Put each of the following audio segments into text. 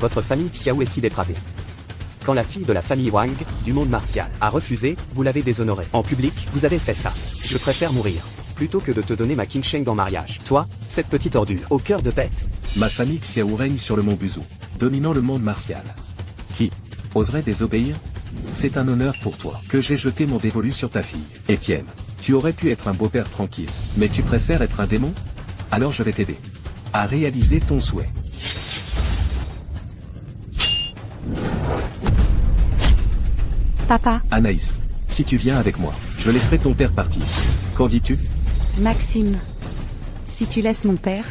votre famille Xiao est si dépravée. Quand la fille de la famille Wang, du monde martial, a refusé, vous l'avez déshonorée. En public, vous avez fait ça. Je préfère mourir, plutôt que de te donner ma King Sheng en mariage. Toi, cette petite ordure, au cœur de bête. Ma famille Xiao règne sur le mont Buzu, dominant le monde martial. Qui oserait désobéir? C'est un honneur pour toi que j'ai jeté mon dévolu sur ta fille. Étienne, tu aurais pu être un beau-père tranquille, mais tu préfères être un démon? Alors je vais t'aider à réaliser ton souhait. Papa. Anaïs, si tu viens avec moi, je laisserai ton père partir. Qu'en dis-tu? Maxime. Si tu laisses mon père,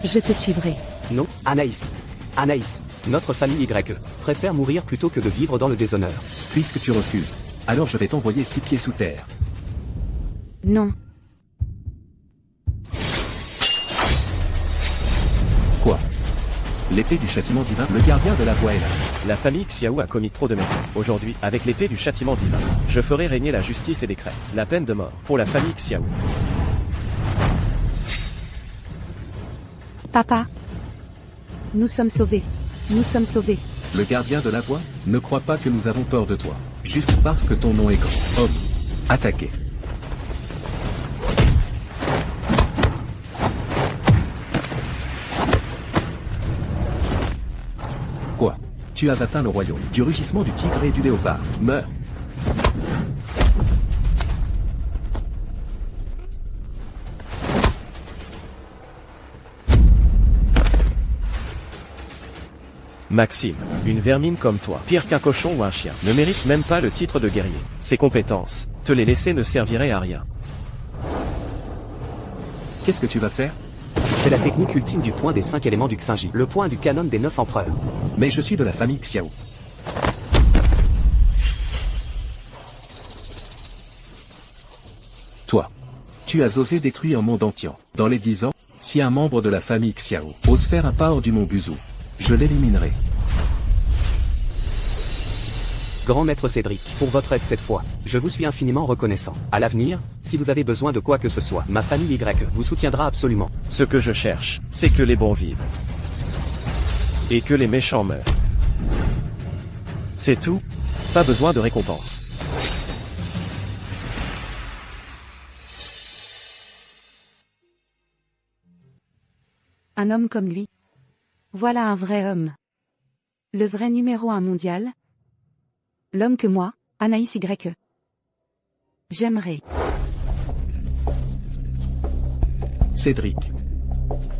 je te suivrai. Non, Anaïs. Anaïs, notre famille YE préfère mourir plutôt que de vivre dans le déshonneur. Puisque tu refuses, alors je vais t'envoyer 6 pieds sous terre. Non. Quoi? L'épée du châtiment divin, le gardien de la voie est là. La famille Xiao a commis trop de méfaits. Aujourd'hui, avec l'épée du châtiment divin, je ferai régner la justice et décrète la peine de mort pour la famille Xiao. Papa. Nous sommes sauvés. Nous sommes sauvés. Le gardien de la voie, ne crois pas que nous avons peur de toi, juste parce que ton nom est grand. Homme, attaquez. Quoi? Tu as atteint le royaume du rugissement du tigre et du léopard. Meurs. Maxime, une vermine comme toi, pire qu'un cochon ou un chien, ne mérite même pas le titre de guerrier. Ses compétences, te les laisser ne serviraient à rien. Qu'est-ce que tu vas faire? C'est la technique ultime du point des 5 éléments du Xinji, le point du canon des 9 empereurs. Mais je suis de la famille Xiao. Toi, tu as osé détruire un monde entier. Dans les 10 ans, si un membre de la famille Xiao ose faire un pas hors du mont Buzu, je l'éliminerai. Grand maître Cédric, pour votre aide cette fois, je vous suis infiniment reconnaissant. À l'avenir, si vous avez besoin de quoi que ce soit, ma famille Y vous soutiendra absolument. Ce que je cherche, c'est que les bons vivent. Et que les méchants meurent. C'est tout. Pas besoin de récompense. Un homme comme lui. Voilà un vrai homme. Le vrai numéro 1 mondial. L'homme que moi, Anaïs YE. J'aimerais. Cédric.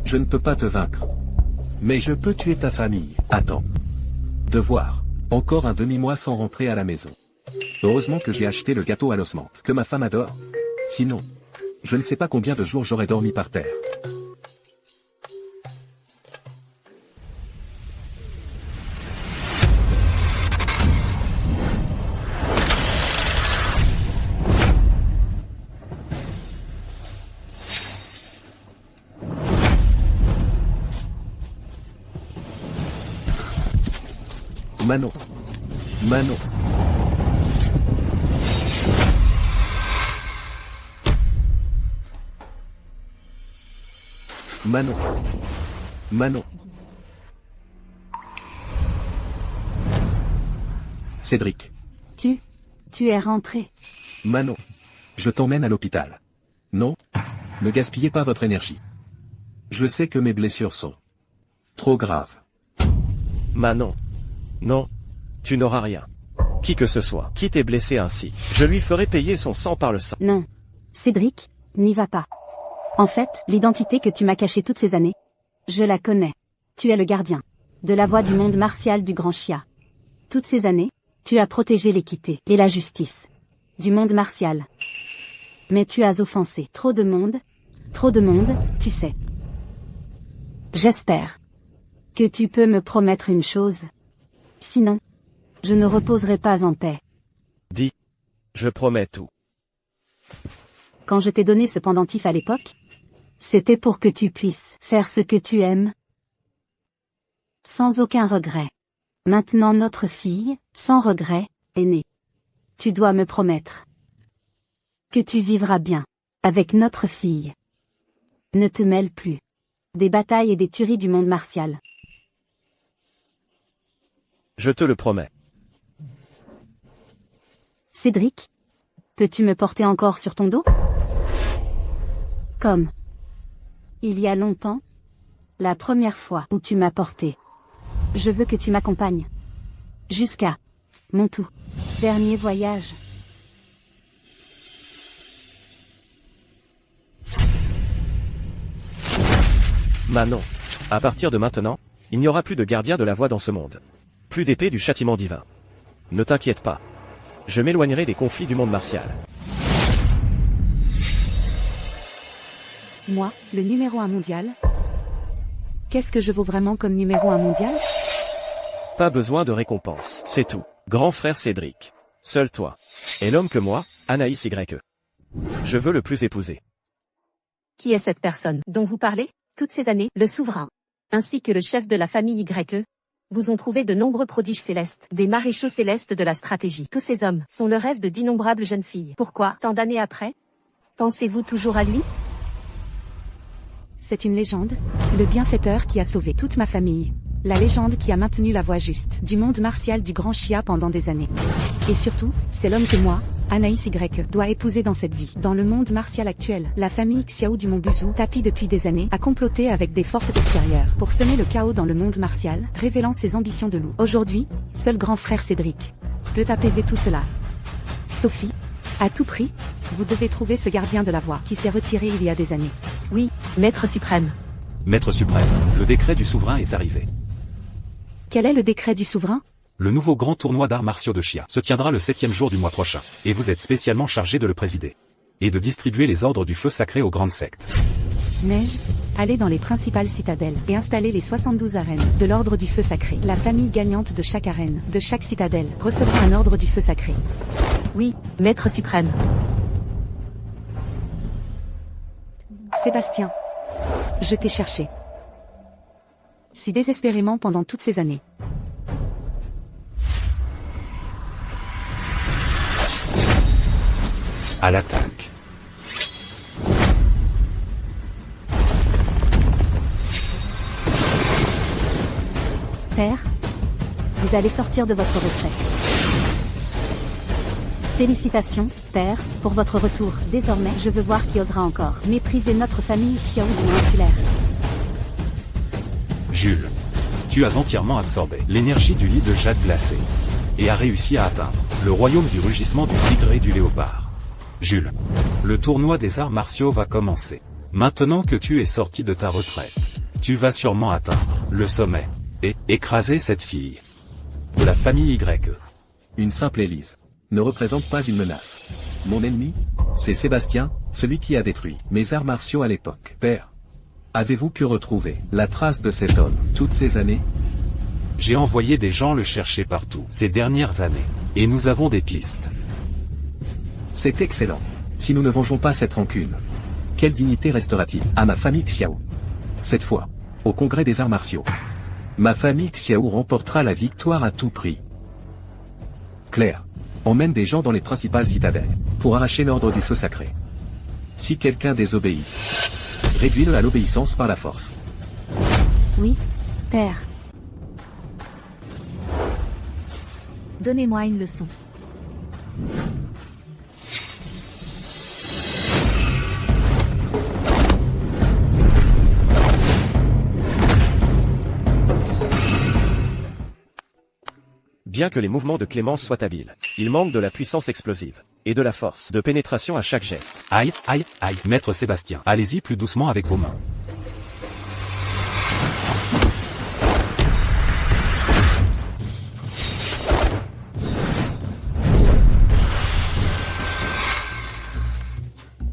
Je ne peux pas te vaincre. Mais je peux tuer ta famille. Attends. Devoir. Encore un demi-mois sans rentrer à la maison. Heureusement que j'ai acheté le gâteau à l'osmente que ma femme adore. Sinon, je ne sais pas combien de jours j'aurais dormi par terre. Manon. Manon. Manon. Manon. Cédric. Tu es rentré. Manon. Je t'emmène à l'hôpital. Non? Ne gaspillez pas votre énergie. Je sais que mes blessures sont trop graves. Manon. Non. Tu n'auras rien. Qui que ce soit, qui t'ait blessé ainsi, je lui ferai payer son sang par le sang. Non. Cédric, n'y va pas. En fait, l'identité que tu m'as cachée toutes ces années, je la connais. Tu es le gardien de la voie du monde martial du Grand Xia. Toutes ces années, tu as protégé l'équité et la justice du monde martial. Mais tu as offensé trop de monde, tu sais. J'espère que tu peux me promettre une chose. Sinon, je ne reposerai pas en paix. Dis. Je promets tout. Quand je t'ai donné ce pendentif à l'époque, c'était pour que tu puisses faire ce que tu aimes. Sans aucun regret. Maintenant notre fille, sans regret, est née. Tu dois me promettre que tu vivras bien avec notre fille. Ne te mêle plus des batailles et des tueries du monde martial. Je te le promets. Cédric, peux-tu me porter encore sur ton dos? Comme il y a longtemps, la première fois où tu m'as porté. Je veux que tu m'accompagnes jusqu'à mon tout dernier voyage. Manon. À partir de maintenant, il n'y aura plus de gardien de la voie dans ce monde. Plus d'épée du châtiment divin. Ne t'inquiète pas. Je m'éloignerai des conflits du monde martial. Moi, le numéro 1 mondial? Qu'est-ce que je vaux vraiment comme numéro 1 mondial? Pas besoin de récompense, c'est tout. Grand frère Cédric. Seul toi. Et l'homme que moi, Anaïs YE. Je veux le plus épouser. Qui est cette personne dont vous parlez? Toutes ces années, le souverain, ainsi que le chef de la famille YE, vous ont trouvé de nombreux prodiges célestes, des maréchaux célestes de la stratégie. Tous ces hommes sont le rêve de d'innombrables jeunes filles. Pourquoi, tant d'années après, pensez-vous toujours à lui? C'est une légende, le bienfaiteur qui a sauvé toute ma famille. La légende qui a maintenu la voie juste du monde martial du grand Chia pendant des années. Et surtout, c'est l'homme que moi, Anaïs YE, doit épouser dans cette vie. Dans le monde martial actuel, la famille Xiao du Mont Buzou, tapie depuis des années, a comploté avec des forces extérieures pour semer le chaos dans le monde martial, révélant ses ambitions de loup. Aujourd'hui, seul grand frère Cédric peut apaiser tout cela. Sophie, à tout prix, vous devez trouver ce gardien de la voie qui s'est retiré il y a des années. Oui, Maître suprême. Maître suprême, le décret du souverain est arrivé. Quel est le décret du souverain? Le nouveau grand tournoi d'arts martiaux de Chia se tiendra le 7e jour du mois prochain, et vous êtes spécialement chargé de le présider. Et de distribuer les ordres du feu sacré aux grandes sectes. Neige, allez dans les principales citadelles et installez les 72 arènes de l'ordre du feu sacré. La famille gagnante de chaque arène, de chaque citadelle, recevra un ordre du feu sacré. Oui, Maître suprême. Sébastien, je t'ai cherché. Si désespérément pendant toutes ces années. À l'attaque. Père, vous allez sortir de votre retrait. Félicitations, Père, pour votre retour. Désormais, je veux voir qui osera encore mépriser notre famille Xiao du Mont Insulaire. Jules, tu as entièrement absorbé l'énergie du lit de jade glacé. Et as réussi à atteindre le royaume du rugissement du tigre et du léopard. Jules, le tournoi des arts martiaux va commencer. Maintenant que tu es sorti de ta retraite, tu vas sûrement atteindre le sommet et écraser cette fille de la famille YE. Une simple Élise ne représente pas une menace. Mon ennemi, c'est Sébastien, celui qui a détruit mes arts martiaux à l'époque. Père, avez-vous pu retrouver la trace de cet homme toutes ces années? J'ai envoyé des gens le chercher partout ces dernières années, et nous avons des pistes. C'est excellent. Si nous ne vengeons pas cette rancune, quelle dignité restera-t-il à ma famille Xiao? Cette fois, au congrès des arts martiaux, ma famille Xiao remportera la victoire à tout prix. Claire, emmène des gens dans les principales citadelles, pour arracher l'ordre du feu sacré. Si quelqu'un désobéit, réduis-le à l'obéissance par la force. Oui, Père. Donnez-moi une leçon. Bien que les mouvements de Clémence soient habiles, il manque de la puissance explosive, et de la force de pénétration à chaque geste. Aïe, aïe, aïe, Maître Sébastien, allez-y plus doucement avec vos mains.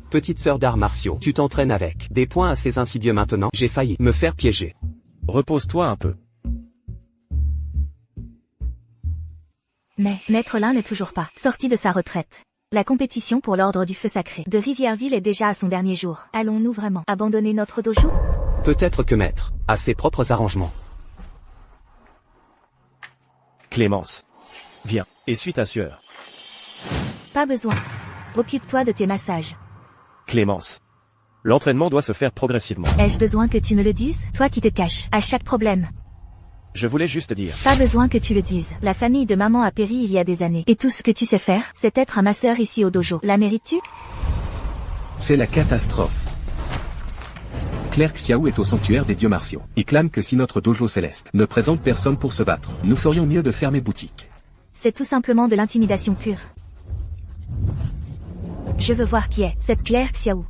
Petite sœur d'arts martiaux, tu t'entraînes avec des points assez insidieux maintenant, j'ai failli me faire piéger. Repose-toi un peu. Mais, Maître Lin n'est toujours pas sorti de sa retraite. La compétition pour l'ordre du feu sacré de Rivierville est déjà à son dernier jour. Allons-nous vraiment abandonner notre dojo? Peut-être que Maître a ses propres arrangements. Clémence. Viens, essuie ta sueur. Pas besoin. Occupe-toi de tes massages. Clémence. L'entraînement doit se faire progressivement. Ai-je besoin que tu me le dises, toi qui te caches à chaque problème? Je voulais juste dire. Pas besoin que tu le dises. La famille de maman a péri il y a des années. Et tout ce que tu sais faire, c'est être un masseur ici au dojo. La mérites-tu? C'est la catastrophe. Claire Xiao est au sanctuaire des dieux martiaux, et clame que si notre dojo céleste ne présente personne pour se battre, nous ferions mieux de fermer boutique. C'est tout simplement de l'intimidation pure. Je veux voir qui est cette Claire Xiao.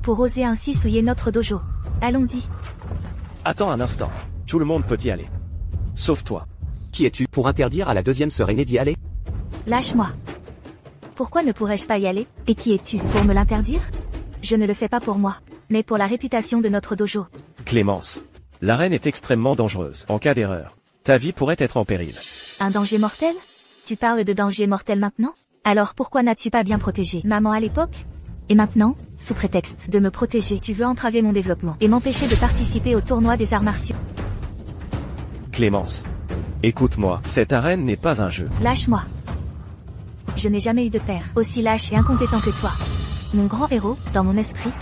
Pour oser ainsi souiller notre dojo. Allons-y. Attends un instant. Tout le monde peut y aller. Sauf toi. Qui es-tu pour interdire à la deuxième sœur aînée d'y aller? Lâche-moi. Pourquoi ne pourrais-je pas y aller? Et qui es-tu pour me l'interdire? Je ne le fais pas pour moi, mais pour la réputation de notre dojo. Clémence. L'arène est extrêmement dangereuse. En cas d'erreur, ta vie pourrait être en péril. Un danger mortel? Tu parles de danger mortel maintenant? Alors pourquoi n'as-tu pas bien protégé maman à l'époque? Et maintenant, sous prétexte de me protéger, tu veux entraver mon développement et m'empêcher de participer au tournoi des arts martiaux. Clémence. Écoute-moi, cette arène n'est pas un jeu. Lâche-moi. Je n'ai jamais eu de père aussi lâche et incompétent que toi. Mon grand héros, dans mon esprit,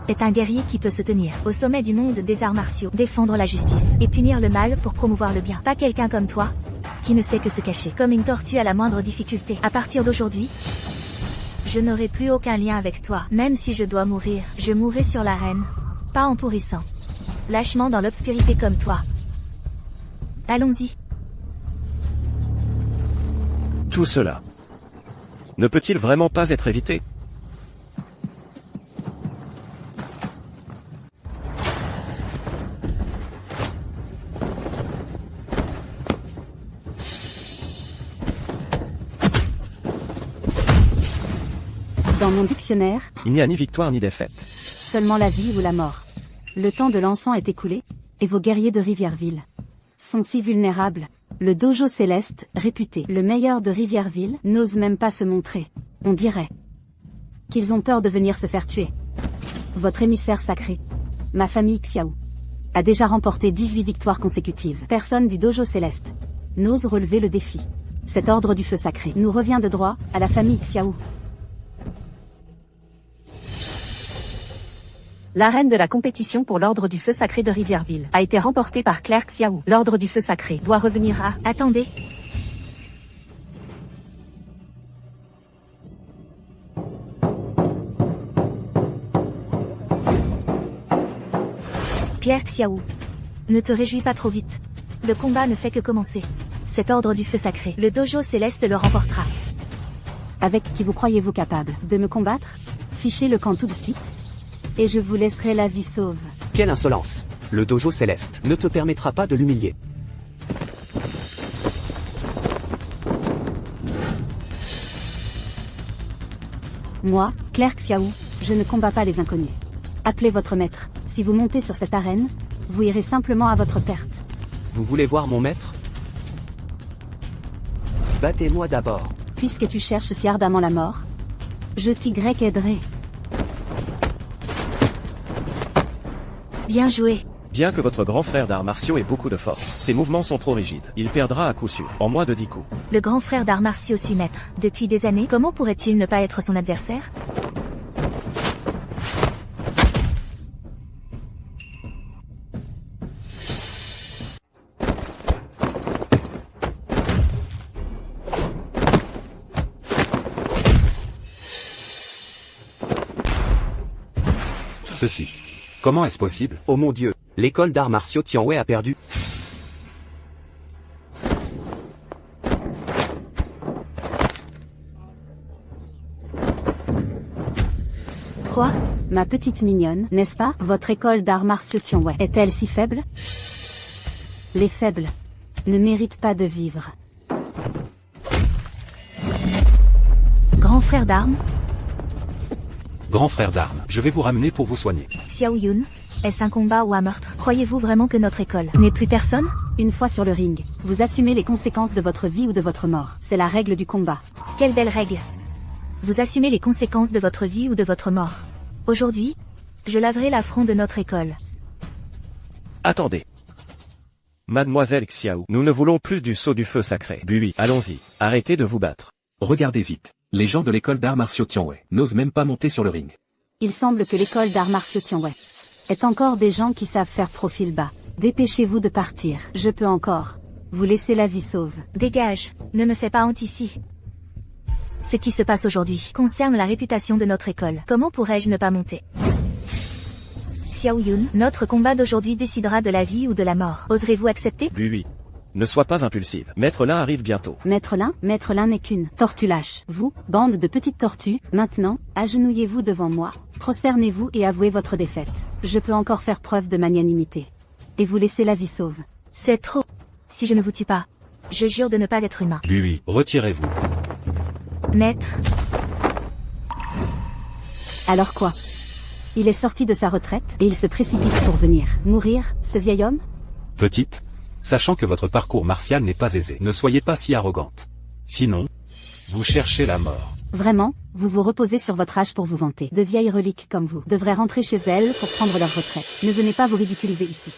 est un guerrier qui peut se tenir au sommet du monde des arts martiaux, défendre la justice et punir le mal pour promouvoir le bien. Pas quelqu'un comme toi, qui ne sait que se cacher, comme une tortue à la moindre difficulté. À partir d'aujourd'hui, je n'aurai plus aucun lien avec toi. Même si je dois mourir, je mourrai sur l'arène, pas en pourrissant lâchement dans l'obscurité comme toi. Allons-y. Tout cela ne peut-il vraiment pas être évité? Dans mon dictionnaire, Il n'y a ni victoire ni défaite. seulement la vie ou la mort. Le temps de l'encens est écoulé, et vos guerriers de Rivièreville sont si vulnérables. Le dojo céleste, réputé le meilleur de Rivièreville, n'ose même pas se montrer. On dirait qu'ils ont peur de venir se faire tuer. Votre émissaire sacré, ma famille Xiao, a déjà remporté 18 victoires consécutives. Personne du dojo céleste n'ose relever le défi. Cet ordre du feu sacré nous revient de droit à la famille Xiao. L'arène de la compétition pour l'ordre du feu sacré de Rivièreville a été remportée par Claire Xiao. L'ordre du feu sacré doit revenir à... Attendez. Pierre Xiao. Ne te réjouis pas trop vite. Le combat ne fait que commencer. Cet ordre du feu sacré, le dojo céleste le remportera. Avec qui vous croyez-vous capable de me combattre? Fichez le camp tout de suite, et je vous laisserai la vie sauve. Quelle insolence! Le dojo céleste ne te permettra pas de l'humilier. Moi, Claire Xiao, je ne combats pas les inconnus. Appelez votre maître. Si vous montez sur cette arène, vous irez simplement à votre perte. Vous voulez voir mon maître? Battez-moi d'abord. Puisque tu cherches si ardemment la mort, je t'y aiderai. Bien joué. Bien que votre grand frère d'arts martiaux ait beaucoup de force, ses mouvements sont trop rigides. Il perdra à coup sûr, en moins de 10 coups. Le grand frère d'arts martiaux suit maître. Depuis des années, comment pourrait-il ne pas être son adversaire? Ceci. Comment est-ce possible? Oh mon Dieu, l'école d'arts martiaux Tianwei a perdu. Quoi? Ma petite mignonne, n'est-ce pas? Votre école d'arts martiaux Tianwei est-elle si faible? Les faibles ne méritent pas de vivre. Grand frère d'armes, Grand frère d'armes, je vais vous ramener pour vous soigner. Xiao Yun, est-ce un combat ou un meurtre? Croyez-vous vraiment que notre école n'est plus personne? Une fois sur le ring, vous assumez les conséquences de votre vie ou de votre mort. C'est la règle du combat. Quelle belle règle. Vous assumez les conséquences de votre vie ou de votre mort. Aujourd'hui, je laverai l'affront de notre école. Attendez. Mademoiselle Xiao, nous ne voulons plus du sceau du feu sacré. Bui, allons-y. Arrêtez de vous battre. Regardez vite. Les gens de l'école d'arts martiaux Tianwei n'osent même pas monter sur le ring. Il semble que l'école d'arts martiaux Tianwei est encore des gens qui savent faire profil bas. Dépêchez-vous de partir. Je peux encore vous laisser la vie sauve. Dégage, ne me fais pas honte ici. Ce qui se passe aujourd'hui concerne la réputation de notre école. Comment pourrais-je ne pas monter? Xiao Yun, notre combat d'aujourd'hui décidera de la vie ou de la mort. Oserez-vous accepter? Oui. Ne sois pas impulsive. Maître Lin arrive bientôt. Maître Lin n'est qu'une tortue lâche. Vous, bande de petites tortues, maintenant, agenouillez-vous devant moi, prosternez-vous et avouez votre défaite. Je peux encore faire preuve de magnanimité. Et vous laisser la vie sauve. C'est trop. Si je ne vous tue pas, je jure de ne pas être humain. Oui, retirez-vous. Maître, Alors quoi? Il est sorti de sa retraite, et il se précipite pour venir mourir, ce vieil homme? Petite, sachant que votre parcours martial n'est pas aisé, ne soyez pas si arrogante. Sinon, vous cherchez la mort. Vraiment, vous vous reposez sur votre âge pour vous vanter. De vieilles reliques comme vous devraient rentrer chez elles pour prendre leur retraite. Ne venez pas vous ridiculiser ici.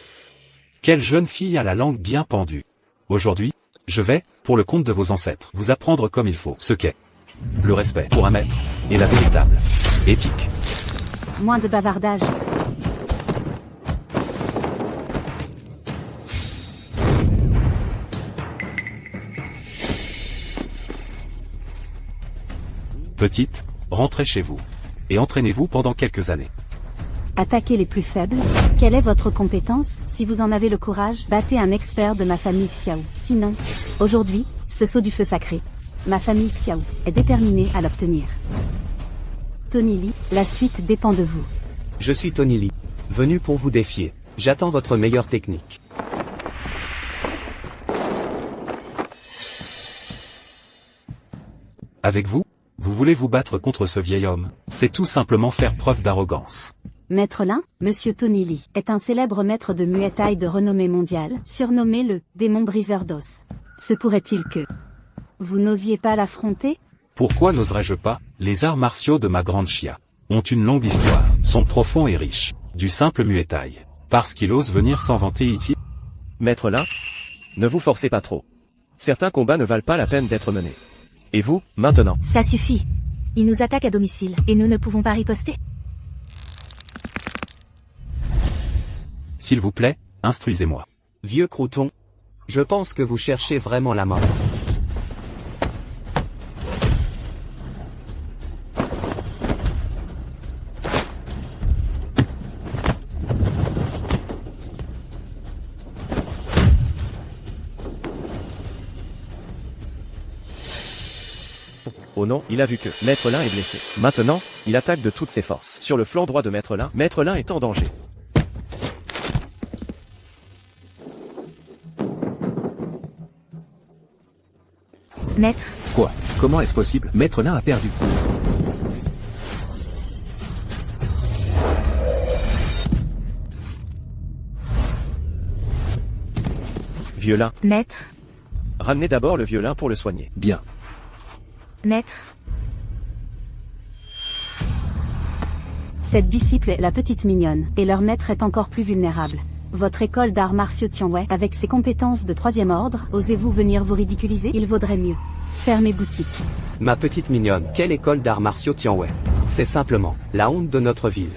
Quelle jeune fille a la langue bien pendue. Aujourd'hui, je vais, pour le compte de vos ancêtres, vous apprendre comme il faut ce qu'est le respect pour un maître et la véritable éthique. Moins de bavardage. Petite, rentrez chez vous. Et entraînez-vous pendant quelques années. Attaquez les plus faibles. Quelle est votre compétence? Si vous en avez le courage, battez un expert de ma famille Xiao. Sinon, aujourd'hui, ce saut du feu sacré, ma famille Xiao est déterminée à l'obtenir. Tony Lee, la suite dépend de vous. Je suis Tony Lee, venu pour vous défier. J'attends votre meilleure technique. Avec vous, vous voulez vous battre contre ce vieil homme. C'est tout simplement faire preuve d'arrogance. Maître Lin, Monsieur Tony Lee, est un célèbre maître de Muay Thai de renommée mondiale, surnommé le démon briseur d'os. Se pourrait-il que vous n'osiez pas l'affronter? Pourquoi n'oserais-je pas? Les arts martiaux de ma grande Chia ont une longue histoire, sont profonds et riches. Du simple Muay Thai. Parce qu'il ose venir s'en vanter ici. Maître Lin, ne vous forcez pas trop. Certains combats ne valent pas la peine d'être menés. Et vous, maintenant? ça suffit. Ils nous attaquent à domicile, et nous ne pouvons pas riposter. S'il vous plaît, instruisez-moi. Vieux crouton, je pense que vous cherchez vraiment la mort. Oh non, il a vu que Maître Lin est blessé. Maintenant, il attaque de toutes ses forces. Sur le flanc droit de Maître Lin est en danger. Maître, Quoi? Comment est-ce possible? Maître Lin a perdu. Vieux Lin, maître, ramenez d'abord le vieux Lin pour le soigner. Bien. maître. Cette disciple est la petite mignonne, et leur maître est encore plus vulnérable. Votre école d'arts martiaux Tianwei, avec ses compétences de 3e ordre, osez-vous venir vous ridiculiser? Il vaudrait mieux fermer boutique. Ma petite mignonne, quelle école d'arts martiaux Tianwei? C'est simplement la honte de notre ville.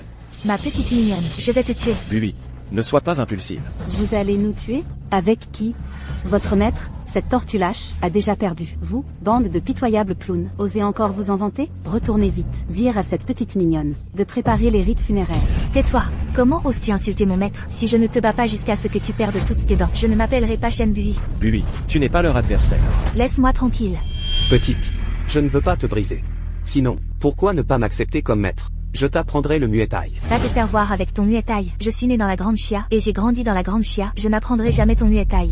Ma petite mignonne, je vais te tuer. Oui, ne sois pas impulsive. Vous allez nous tuer? Avec qui? Votre maître, cette tortue lâche, a déjà perdu. Vous, bande de pitoyables clowns, osez encore vous en vanter? Retournez vite, dire à cette petite mignonne de préparer les rites funéraires. Tais-toi. Comment oses-tu insulter mon maître? Si je ne te bats pas jusqu'à ce que tu perdes toutes tes dents, je ne m'appellerai pas Shen Bui. Oui, tu n'es pas leur adversaire. Laisse-moi tranquille. Petite, je ne veux pas te briser. Sinon, pourquoi ne pas m'accepter comme maître? Je t'apprendrai le Muay Thai. Va te faire voir avec ton Muay Thai. Je suis né dans la Grande Chia, et j'ai grandi dans la Grande Chia. Je n'apprendrai jamais ton Muay Thai.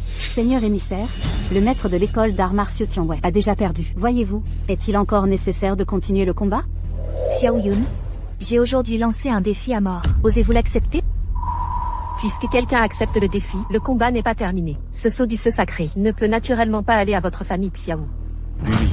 Seigneur émissaire, le maître de l'école d'arts martiaux Tianwei a déjà perdu. Voyez-vous, est-il encore nécessaire de continuer le combat? Xiao Yun, j'ai aujourd'hui lancé un défi à mort. Osez-vous l'accepter? Puisque quelqu'un accepte le défi, le combat n'est pas terminé. Ce saut du feu sacré ne peut naturellement pas aller à votre famille Xiao. Oui.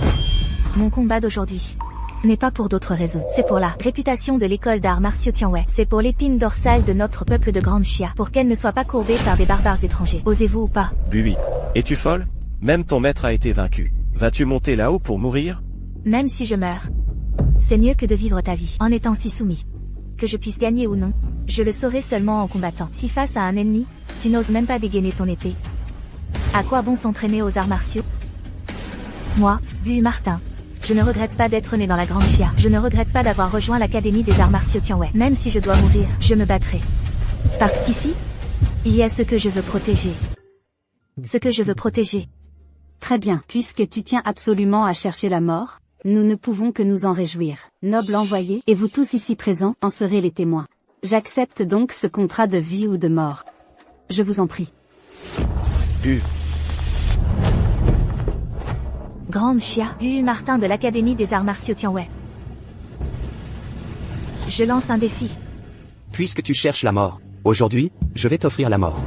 Mon combat d'aujourd'hui n'est pas pour d'autres raisons. C'est pour la réputation de l'école d'arts martiaux Tianwei. C'est pour l'épine dorsale de notre peuple de Grande Chia, pour qu'elle ne soit pas courbée par des barbares étrangers. Osez-vous ou pas? Oui. Es-tu folle? Même ton maître a été vaincu. Vas-tu monter là-haut pour mourir? Même si je meurs, c'est mieux que de vivre ta vie en étant si soumis. Que je puisse gagner ou non, je le saurai seulement en combattant. Si face à un ennemi, tu n'oses même pas dégainer ton épée, à quoi bon s'entraîner aux arts martiaux? Moi, Bu Martin, je ne regrette pas d'être né dans la Grande Chia. Je ne regrette pas d'avoir rejoint l'Académie des arts martiaux Tianwei. Même si je dois mourir, je me battrai. Parce qu'ici, il y a ce que je veux protéger. Ce que je veux protéger. Très bien. Puisque tu tiens absolument à chercher la mort, nous ne pouvons que nous en réjouir. Noble envoyé, et vous tous ici présents en serez les témoins. J'accepte donc ce contrat de vie ou de mort. Je vous en prie. Bu. Grande Chia, Bu Martin de l'Académie des arts martiaux Tianwei. Je lance un défi. Puisque tu cherches la mort, aujourd'hui, je vais t'offrir la mort.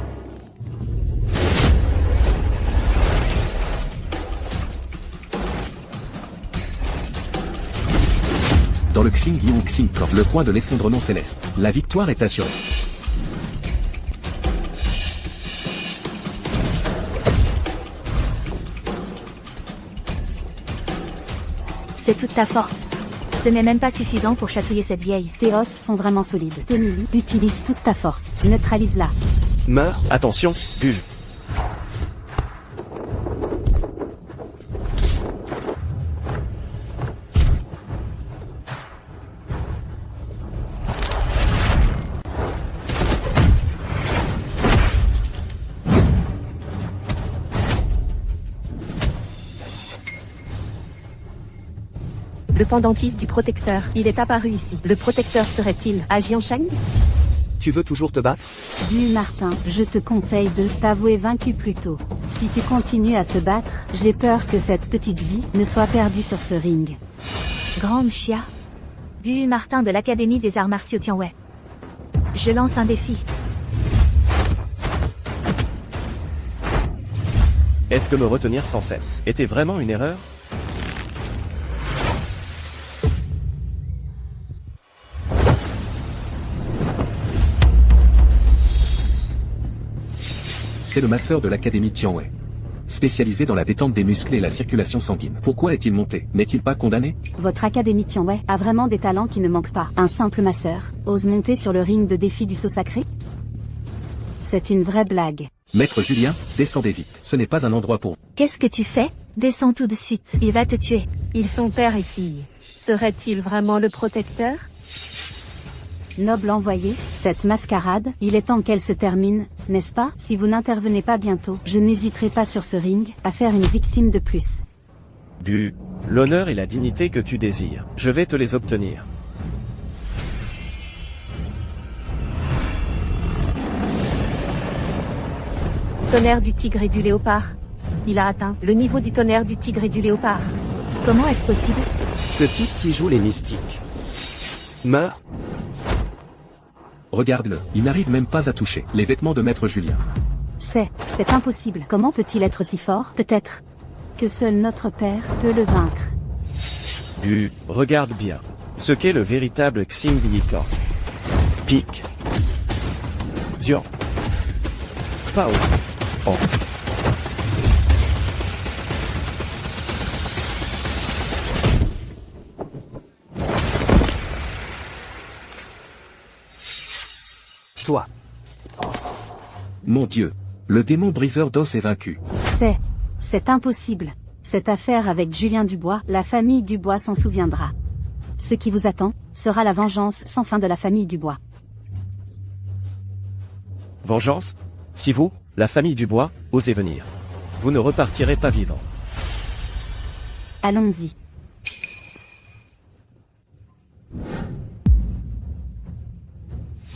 Dans le Xing Yu Xing Corp, le point de l'effondrement céleste, la victoire est assurée. C'est toute ta force. Ce n'est même pas suffisant pour chatouiller cette vieille. Tes os sont vraiment solides. Tenez-lui, utilise toute ta force. Neutralise-la. Meurs. Attention, Bu. Le pendentif du protecteur, il est apparu ici. Le protecteur serait-il à Jiansheng? Tu veux toujours te battre? Bu Martin, je te conseille de t'avouer vaincu plus tôt. Si tu continues à te battre, j'ai peur que cette petite vie ne soit perdue sur ce ring. Grande Chia, Bu Martin de l'Académie des arts martiaux Tianwei. Je lance un défi. Est-ce que me retenir sans cesse était vraiment une erreur? C'est le masseur de l'Académie Tianwei. Spécialisé dans la détente des muscles et la circulation sanguine. Pourquoi est-il monté? N'est-il pas condamné? Votre Académie Tianwei a vraiment des talents qui ne manquent pas. Un simple masseur ose monter sur le ring de défi du saut sacré? C'est une vraie blague. Maître Julien, descendez vite. Ce n'est pas un endroit pour vous. Qu'est-ce que tu fais? Descends tout de suite. Il va te tuer. Ils sont père et fille. Serait-il vraiment le protecteur? Noble envoyé, cette mascarade, il est temps qu'elle se termine, n'est-ce pas? Si vous n'intervenez pas bientôt, je n'hésiterai pas sur ce ring, à faire une victime de plus. Bu. L'honneur et la dignité que tu désires. Je vais te les obtenir. Tonnerre du tigre et du léopard. Il a atteint le niveau du tonnerre du tigre et du léopard. Comment est-ce possible? Ce type qui joue les mystiques. Meurs. Regarde-le, il n'arrive même pas à toucher les vêtements de Maître Julien. C'est impossible. Comment peut-il être si fort? Peut-être que seul notre père peut le vaincre. Bu. Regarde bien. Ce qu'est le véritable Xing Yi Corp. Pique. Zion. Pao. Oh. Toi. Mon Dieu. Le démon briseur d'os est vaincu. C'est impossible. Cette affaire avec Julien Dubois, la famille Dubois s'en souviendra. Ce qui vous attend, sera la vengeance sans fin de la famille Dubois. Vengeance? Si vous, la famille Dubois, osez venir. Vous ne repartirez pas vivant. Allons-y.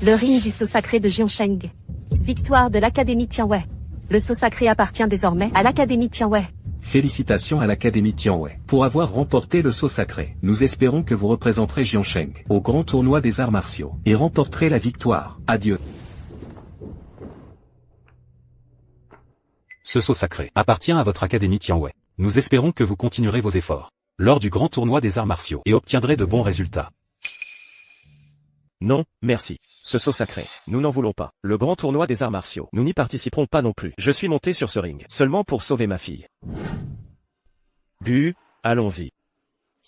Le ring du saut sacré de Jiansheng. Victoire de l'Académie Tianwei. Le saut sacré appartient désormais à l'Académie Tianwei. Félicitations à l'Académie Tianwei pour avoir remporté le saut sacré. Nous espérons que vous représenterez Jiansheng au grand tournoi des arts martiaux et remporterez la victoire. Adieu. Ce saut sacré appartient à votre Académie Tianwei. Nous espérons que vous continuerez vos efforts lors du grand tournoi des arts martiaux et obtiendrez de bons résultats. Non, merci. Ce saut sacré, nous n'en voulons pas. Le grand tournoi des arts martiaux, nous n'y participerons pas non plus. Je suis monté sur ce ring, seulement pour sauver ma fille. Bu, allons-y.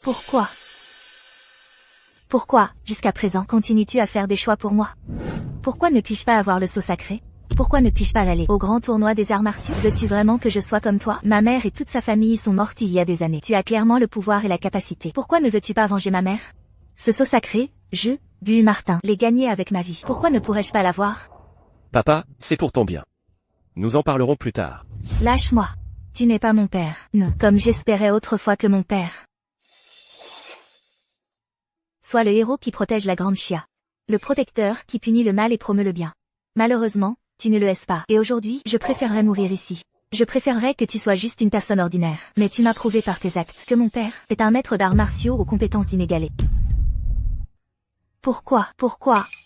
Pourquoi? Pourquoi, jusqu'à présent, continues-tu à faire des choix pour moi? Pourquoi ne puis-je pas avoir le sceau sacré? Pourquoi ne puis-je pas aller au grand tournoi des arts martiaux? Veux-tu vraiment que je sois comme toi? Ma mère et toute sa famille sont mortes il y a des années. Tu as clairement le pouvoir et la capacité. Pourquoi ne veux-tu pas venger ma mère? Ce sceau sacré, Bu Martin, l'ai gagné avec ma vie. Pourquoi ne pourrais-je pas l'avoir? Papa, c'est pour ton bien. Nous en parlerons plus tard. Lâche-moi. Tu n'es pas mon père. Non, comme j'espérais autrefois que mon père. Sois le héros qui protège la grande Chia. Le protecteur qui punit le mal et promeut le bien. Malheureusement, tu ne le es pas. Et aujourd'hui, je préférerais mourir ici. Je préférerais que tu sois juste une personne ordinaire. Mais tu m'as prouvé par tes actes que mon père est un maître d'arts martiaux aux compétences inégalées. Pourquoi,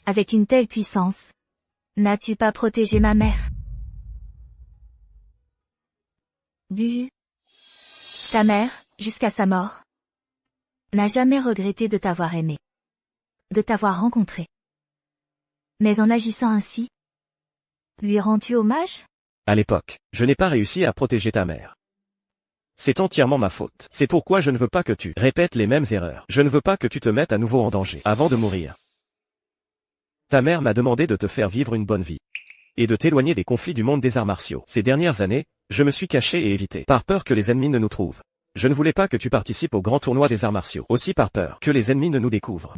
avec une telle puissance, n'as-tu pas protégé ma mère? Bu. Ta mère, jusqu'à sa mort, n'a jamais regretté de t'avoir aimé, de t'avoir rencontré. Mais en agissant ainsi, lui rends-tu hommage? À l'époque, je n'ai pas réussi à protéger ta mère. C'est entièrement ma faute. C'est pourquoi je ne veux pas que tu répètes les mêmes erreurs. Je ne veux pas que tu te mettes à nouveau en danger avant de mourir. Ta mère m'a demandé de te faire vivre une bonne vie et de t'éloigner des conflits du monde des arts martiaux. Ces dernières années, je me suis caché et évité, par peur que les ennemis ne nous trouvent. Je ne voulais pas que tu participes au grand tournoi des arts martiaux, aussi par peur que les ennemis ne nous découvrent.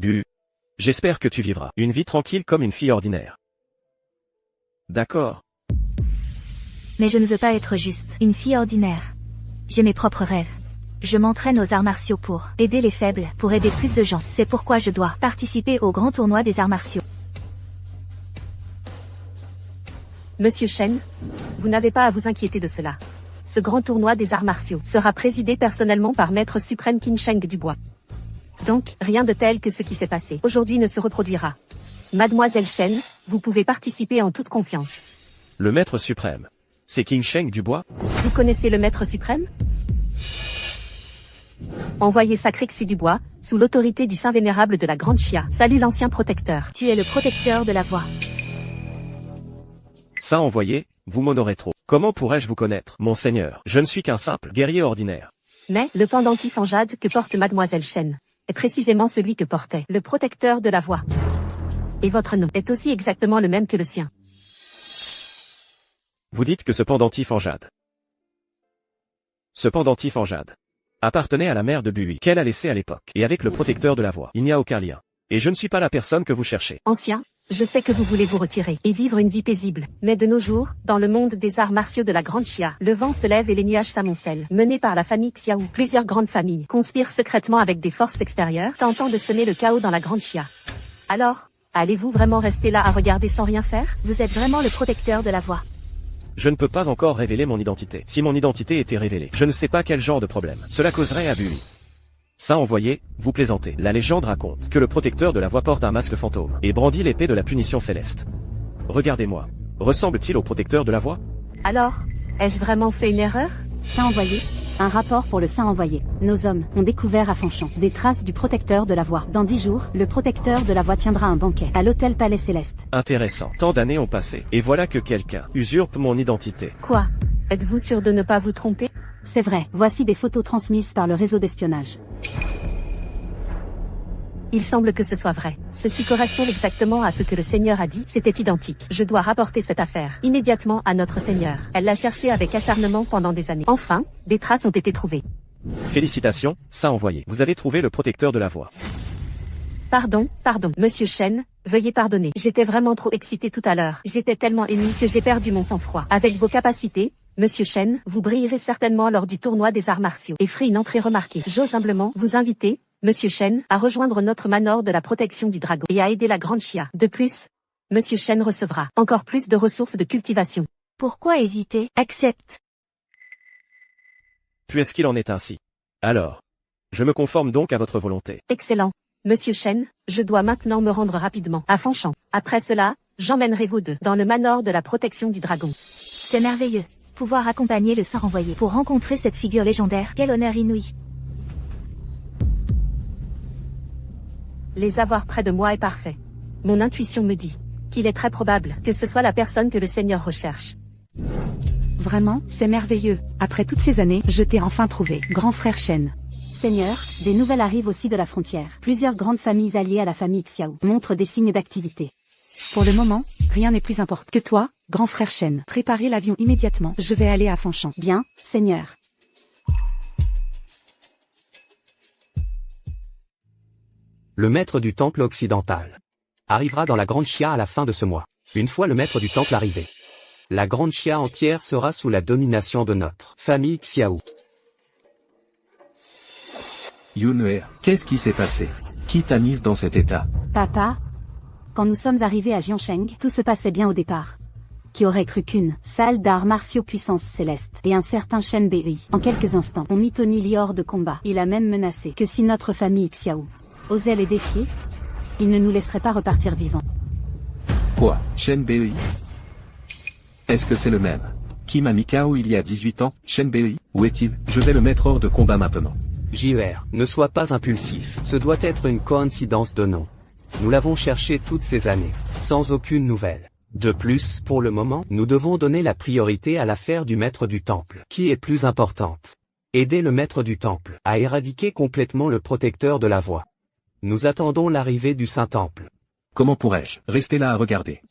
J'espère que tu vivras une vie tranquille comme une fille ordinaire. D'accord. Mais je ne veux pas être juste une fille ordinaire. J'ai mes propres rêves. Je m'entraîne aux arts martiaux pour aider les faibles, pour aider plus de gens. C'est pourquoi je dois participer au grand tournoi des arts martiaux. Monsieur Shen, vous n'avez pas à vous inquiéter de cela. Ce grand tournoi des arts martiaux sera présidé personnellement par Maître suprême Qin Sheng Dubois. Donc, rien de tel que ce qui s'est passé aujourd'hui ne se reproduira. Mademoiselle Shen, vous pouvez participer en toute confiance. Le Maître suprême, c'est Qin Sheng Dubois? Vous connaissez le Maître suprême? Envoyé sacré Xu Dubois, sous l'autorité du Saint Vénérable de la Grande Chia. Salut l'ancien protecteur. Tu es le protecteur de la voie. Ça envoyé, vous m'honorez trop. Comment pourrais-je vous connaître, monseigneur? Je ne suis qu'un simple guerrier ordinaire. Mais, le pendentif en jade que porte Mademoiselle Shen est précisément celui que portait le protecteur de la voie. Et votre nom est aussi exactement le même que le sien. Vous dites que ce pendentif en jade. Ce pendentif en jade appartenait à la mère de Bui, qu'elle a laissé à l'époque, et avec le protecteur de la voie. Il n'y a aucun lien. Et je ne suis pas la personne que vous cherchez. Ancien, je sais que vous voulez vous retirer et vivre une vie paisible. Mais de nos jours, dans le monde des arts martiaux de la Grande Chia, le vent se lève et les nuages s'amoncellent. Menés par la famille Xiao, plusieurs grandes familles conspirent secrètement avec des forces extérieures, tentant de semer le chaos dans la Grande Chia. Alors, allez-vous vraiment rester là à regarder sans rien faire? Vous êtes vraiment le protecteur de la voie. Je ne peux pas encore révéler mon identité. Si mon identité était révélée, je ne sais pas quel genre de problème cela causerait à Bui. Ça envoyé, vous plaisantez. La légende raconte que le protecteur de la voie porte un masque fantôme et brandit l'épée de la punition céleste. Regardez-moi. Ressemble-t-il au protecteur de la voie? Alors, ai-je vraiment fait une erreur? Saint envoyé. Un rapport pour le Saint envoyé. Nos hommes ont découvert à Fonchamp des traces du protecteur de la voie. Dans 10 jours, le protecteur de la voie tiendra un banquet à l'hôtel Palais Céleste. Intéressant. Tant d'années ont passé. Et voilà que quelqu'un usurpe mon identité. Quoi? Êtes-vous sûr de ne pas vous tromper? C'est vrai. Voici des photos transmises par le réseau d'espionnage. Il semble que ce soit vrai. Ceci correspond exactement à ce que le Seigneur a dit, c'était identique. Je dois rapporter cette affaire immédiatement à notre Seigneur. Elle l'a cherché avec acharnement pendant des années. Enfin, des traces ont été trouvées. Félicitations, ça envoyé. Vous avez trouvé le protecteur de la voie. Pardon, Monsieur Shen, veuillez pardonner. J'étais vraiment trop excité tout à l'heure. J'étais tellement ému que j'ai perdu mon sang-froid. Avec vos capacités, Monsieur Shen, vous brillerez certainement lors du tournoi des arts martiaux et ferez une entrée remarquée. J'ose humblement vous inviter, Monsieur Shen, à rejoindre notre manor de la protection du dragon et à aider la Grande Chia. De plus, Monsieur Shen recevra encore plus de ressources de cultivation. Pourquoi hésiter? Accepte. Puisqu'il en est ainsi. Alors, je me conforme donc à votre volonté. Excellent. Monsieur Shen, je dois maintenant me rendre rapidement à Fonchamp. Après cela, j'emmènerai vous deux dans le manor de la protection du dragon. C'est merveilleux. Pouvoir accompagner le Saint envoyé pour rencontrer cette figure légendaire. Quel honneur inouï. Les avoir près de moi est parfait. Mon intuition me dit qu'il est très probable que ce soit la personne que le Seigneur recherche. Vraiment, c'est merveilleux. Après toutes ces années, je t'ai enfin trouvé, grand frère Shen. Seigneur, des nouvelles arrivent aussi de la frontière. Plusieurs grandes familles alliées à la famille Xiao montrent des signes d'activité. Pour le moment, rien n'est plus important que toi, grand frère Shen. Préparez l'avion immédiatement, je vais aller à Fanchan. Bien, Seigneur. Le maître du temple occidental arrivera dans la Grande Chia à la fin de ce mois. Une fois le maître du temple arrivé, la Grande Chia entière sera sous la domination de notre famille Xiao. Yunhe, qu'est-ce qui s'est passé? Qui t'a mise dans cet état? Papa, quand nous sommes arrivés à Jiansheng, tout se passait bien au départ. Qui aurait cru qu'une salle d'arts martiaux puissance céleste et un certain Shen Bei, en quelques instants, ont mis Tony Li hors de combat. Il a même menacé que si notre famille Xiao osait les défier, il ne nous laisserait pas repartir vivants. Quoi? Shen Bei? Est-ce que c'est le même qui m'a mis KO il y a 18 ans? Shen Bei, où est-il? Je vais le mettre hors de combat maintenant. JER, ne sois pas impulsif. Ce doit être une coïncidence de nom. Nous l'avons cherché toutes ces années, sans aucune nouvelle. De plus, pour le moment, nous devons donner la priorité à l'affaire du maître du temple, qui est plus importante. Aider le maître du temple à éradiquer complètement le protecteur de la voie. Nous attendons l'arrivée du Saint-Temple. Comment pourrais-je rester là à regarder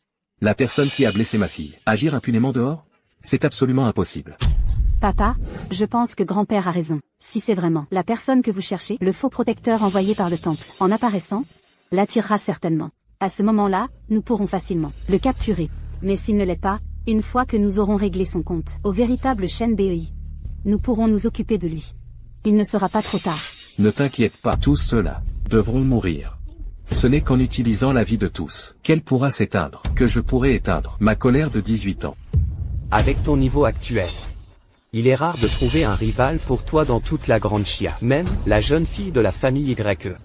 la personne qui a blessé ma fille agir impunément dehors? C'est absolument impossible. Papa, je pense que grand-père a raison. Si c'est vraiment la personne que vous cherchez, le faux protecteur envoyé par le temple, en apparaissant, l'attirera certainement. À ce moment-là, nous pourrons facilement le capturer. Mais s'il ne l'est pas, une fois que nous aurons réglé son compte au véritable Shen Bei, nous pourrons nous occuper de lui. Il ne sera pas trop tard. Ne t'inquiète pas, tous ceux-là devront mourir. Ce n'est qu'en utilisant la vie de tous qu'elle pourra s'éteindre, que je pourrai éteindre ma colère de 18 ans. Avec ton niveau actuel, il est rare de trouver un rival pour toi dans toute la Grande Chia. Même la jeune fille de la famille YE,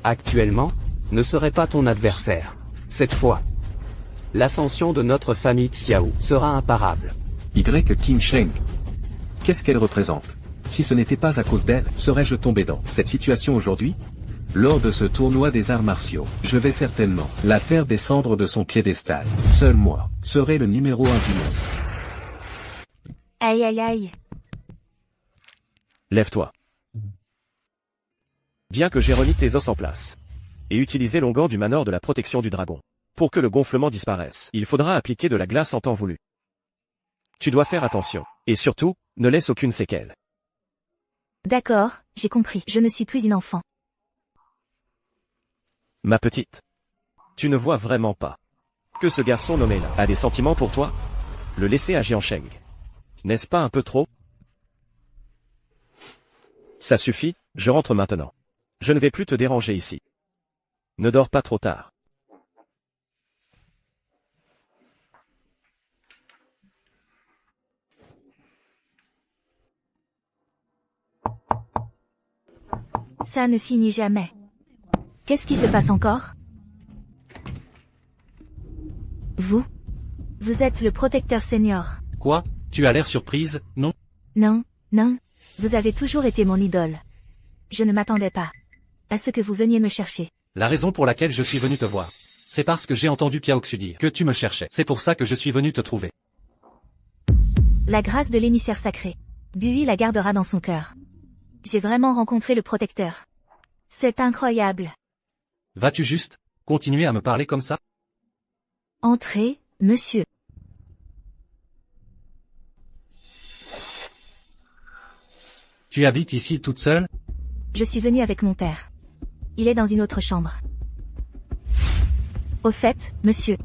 actuellement, ne serait pas ton adversaire. Cette fois, l'ascension de notre famille Xiao sera imparable. Kim Sheng. Qu'est-ce qu'elle représente? Si ce n'était pas à cause d'elle, serais-je tombé dans cette situation aujourd'hui? Lors de ce tournoi des arts martiaux, je vais certainement la faire descendre de son piédestal. Seul moi serai le numéro 1 du monde. Aïe aïe aïe. Lève-toi. Bien que j'ai remis tes os en place et utilisé l'onguent du manor de la protection du dragon, pour que le gonflement disparaisse, il faudra appliquer de la glace en temps voulu. Tu dois faire attention, et surtout, ne laisse aucune séquelle. D'accord, j'ai compris. Je ne suis plus une enfant. Ma petite, tu ne vois vraiment pas que ce garçon nommé là a des sentiments pour toi? Le laisser à Jiansheng, n'est-ce pas un peu trop? Ça suffit, je rentre maintenant. Je ne vais plus te déranger ici. Ne dors pas trop tard. Ça ne finit jamais. Qu'est-ce qui se passe encore? Vous êtes le protecteur senior. Quoi? Tu as l'air surprise, non? Non, non. Vous avez toujours été mon idole. Je ne m'attendais pas à ce que vous veniez me chercher. La raison pour laquelle je suis venu te voir, c'est parce que j'ai entendu Piaoxu dire que tu me cherchais. C'est pour ça que je suis venu te trouver. La grâce de l'émissaire sacré. Bui la gardera dans son cœur. J'ai vraiment rencontré le protecteur. C'est incroyable. Vas-tu juste continuer à me parler comme ça? Entrez, monsieur. Tu habites ici toute seule? Je suis venue avec mon père. Il est dans une autre chambre. Au fait, monsieur,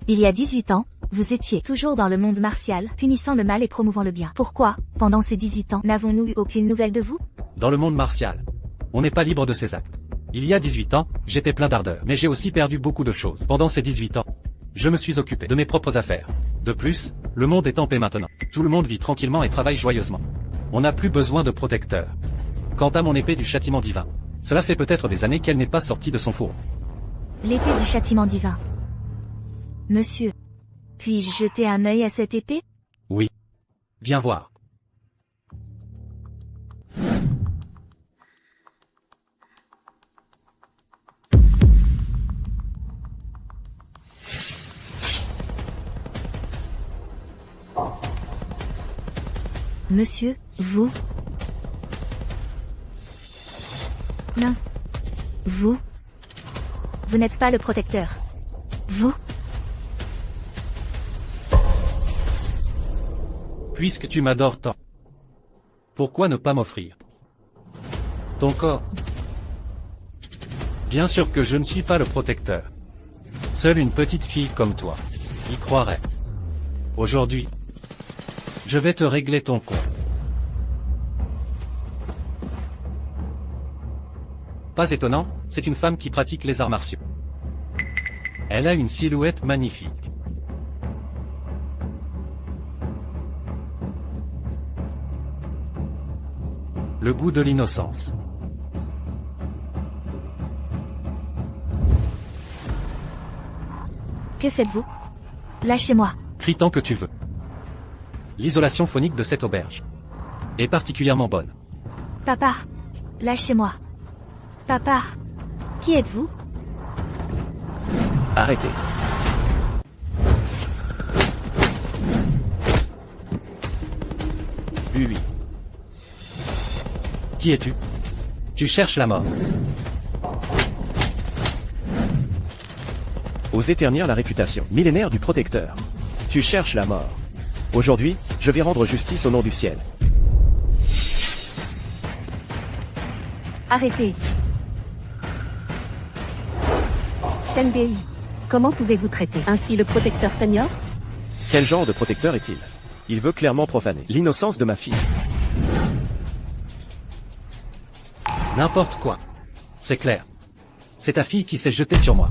il y a 18 ans, vous étiez toujours dans le monde martial, punissant le mal et promouvant le bien. Pourquoi, pendant ces 18 ans, n'avons-nous eu aucune nouvelle de vous? Dans le monde martial, on n'est pas libre de ses actes. Il y a 18 ans, j'étais plein d'ardeur, mais j'ai aussi perdu beaucoup de choses. Pendant ces 18 ans, je me suis occupé de mes propres affaires. De plus, le monde est en paix maintenant. Tout le monde vit tranquillement et travaille joyeusement. On n'a plus besoin de protecteur. Quant à mon épée du châtiment divin, cela fait peut-être des années qu'elle n'est pas sortie de son four. L'épée du châtiment divin. Monsieur, puis-je jeter un œil à cette épée? Oui. Viens voir. Monsieur, vous? Non. Vous n'êtes pas le protecteur. Vous Puisque tu m'adores tant, pourquoi ne pas m'offrir ton corps? Bien sûr que je ne suis pas le protecteur. Seule une petite fille comme toi y croirait. Aujourd'hui, je vais te régler ton compte. Pas étonnant, c'est une femme qui pratique les arts martiaux. Elle a une silhouette magnifique. Le goût de l'innocence. Que faites-vous? Lâchez-moi. Crie tant que tu veux. L'isolation phonique de cette auberge est particulièrement bonne. Papa. Lâchez-moi. Papa. Qui êtes-vous? Arrêtez. Oui. Qui es-tu? Tu cherches la mort. Osez ternir la réputation millénaire du protecteur. Tu cherches la mort. Aujourd'hui, je vais rendre justice au nom du ciel. Arrêtez. Shenbei, comment pouvez-vous traiter ainsi le protecteur senior? Quel genre de protecteur est-il? Il veut clairement profaner l'innocence de ma fille. N'importe quoi. C'est clair. C'est ta fille qui s'est jetée sur moi.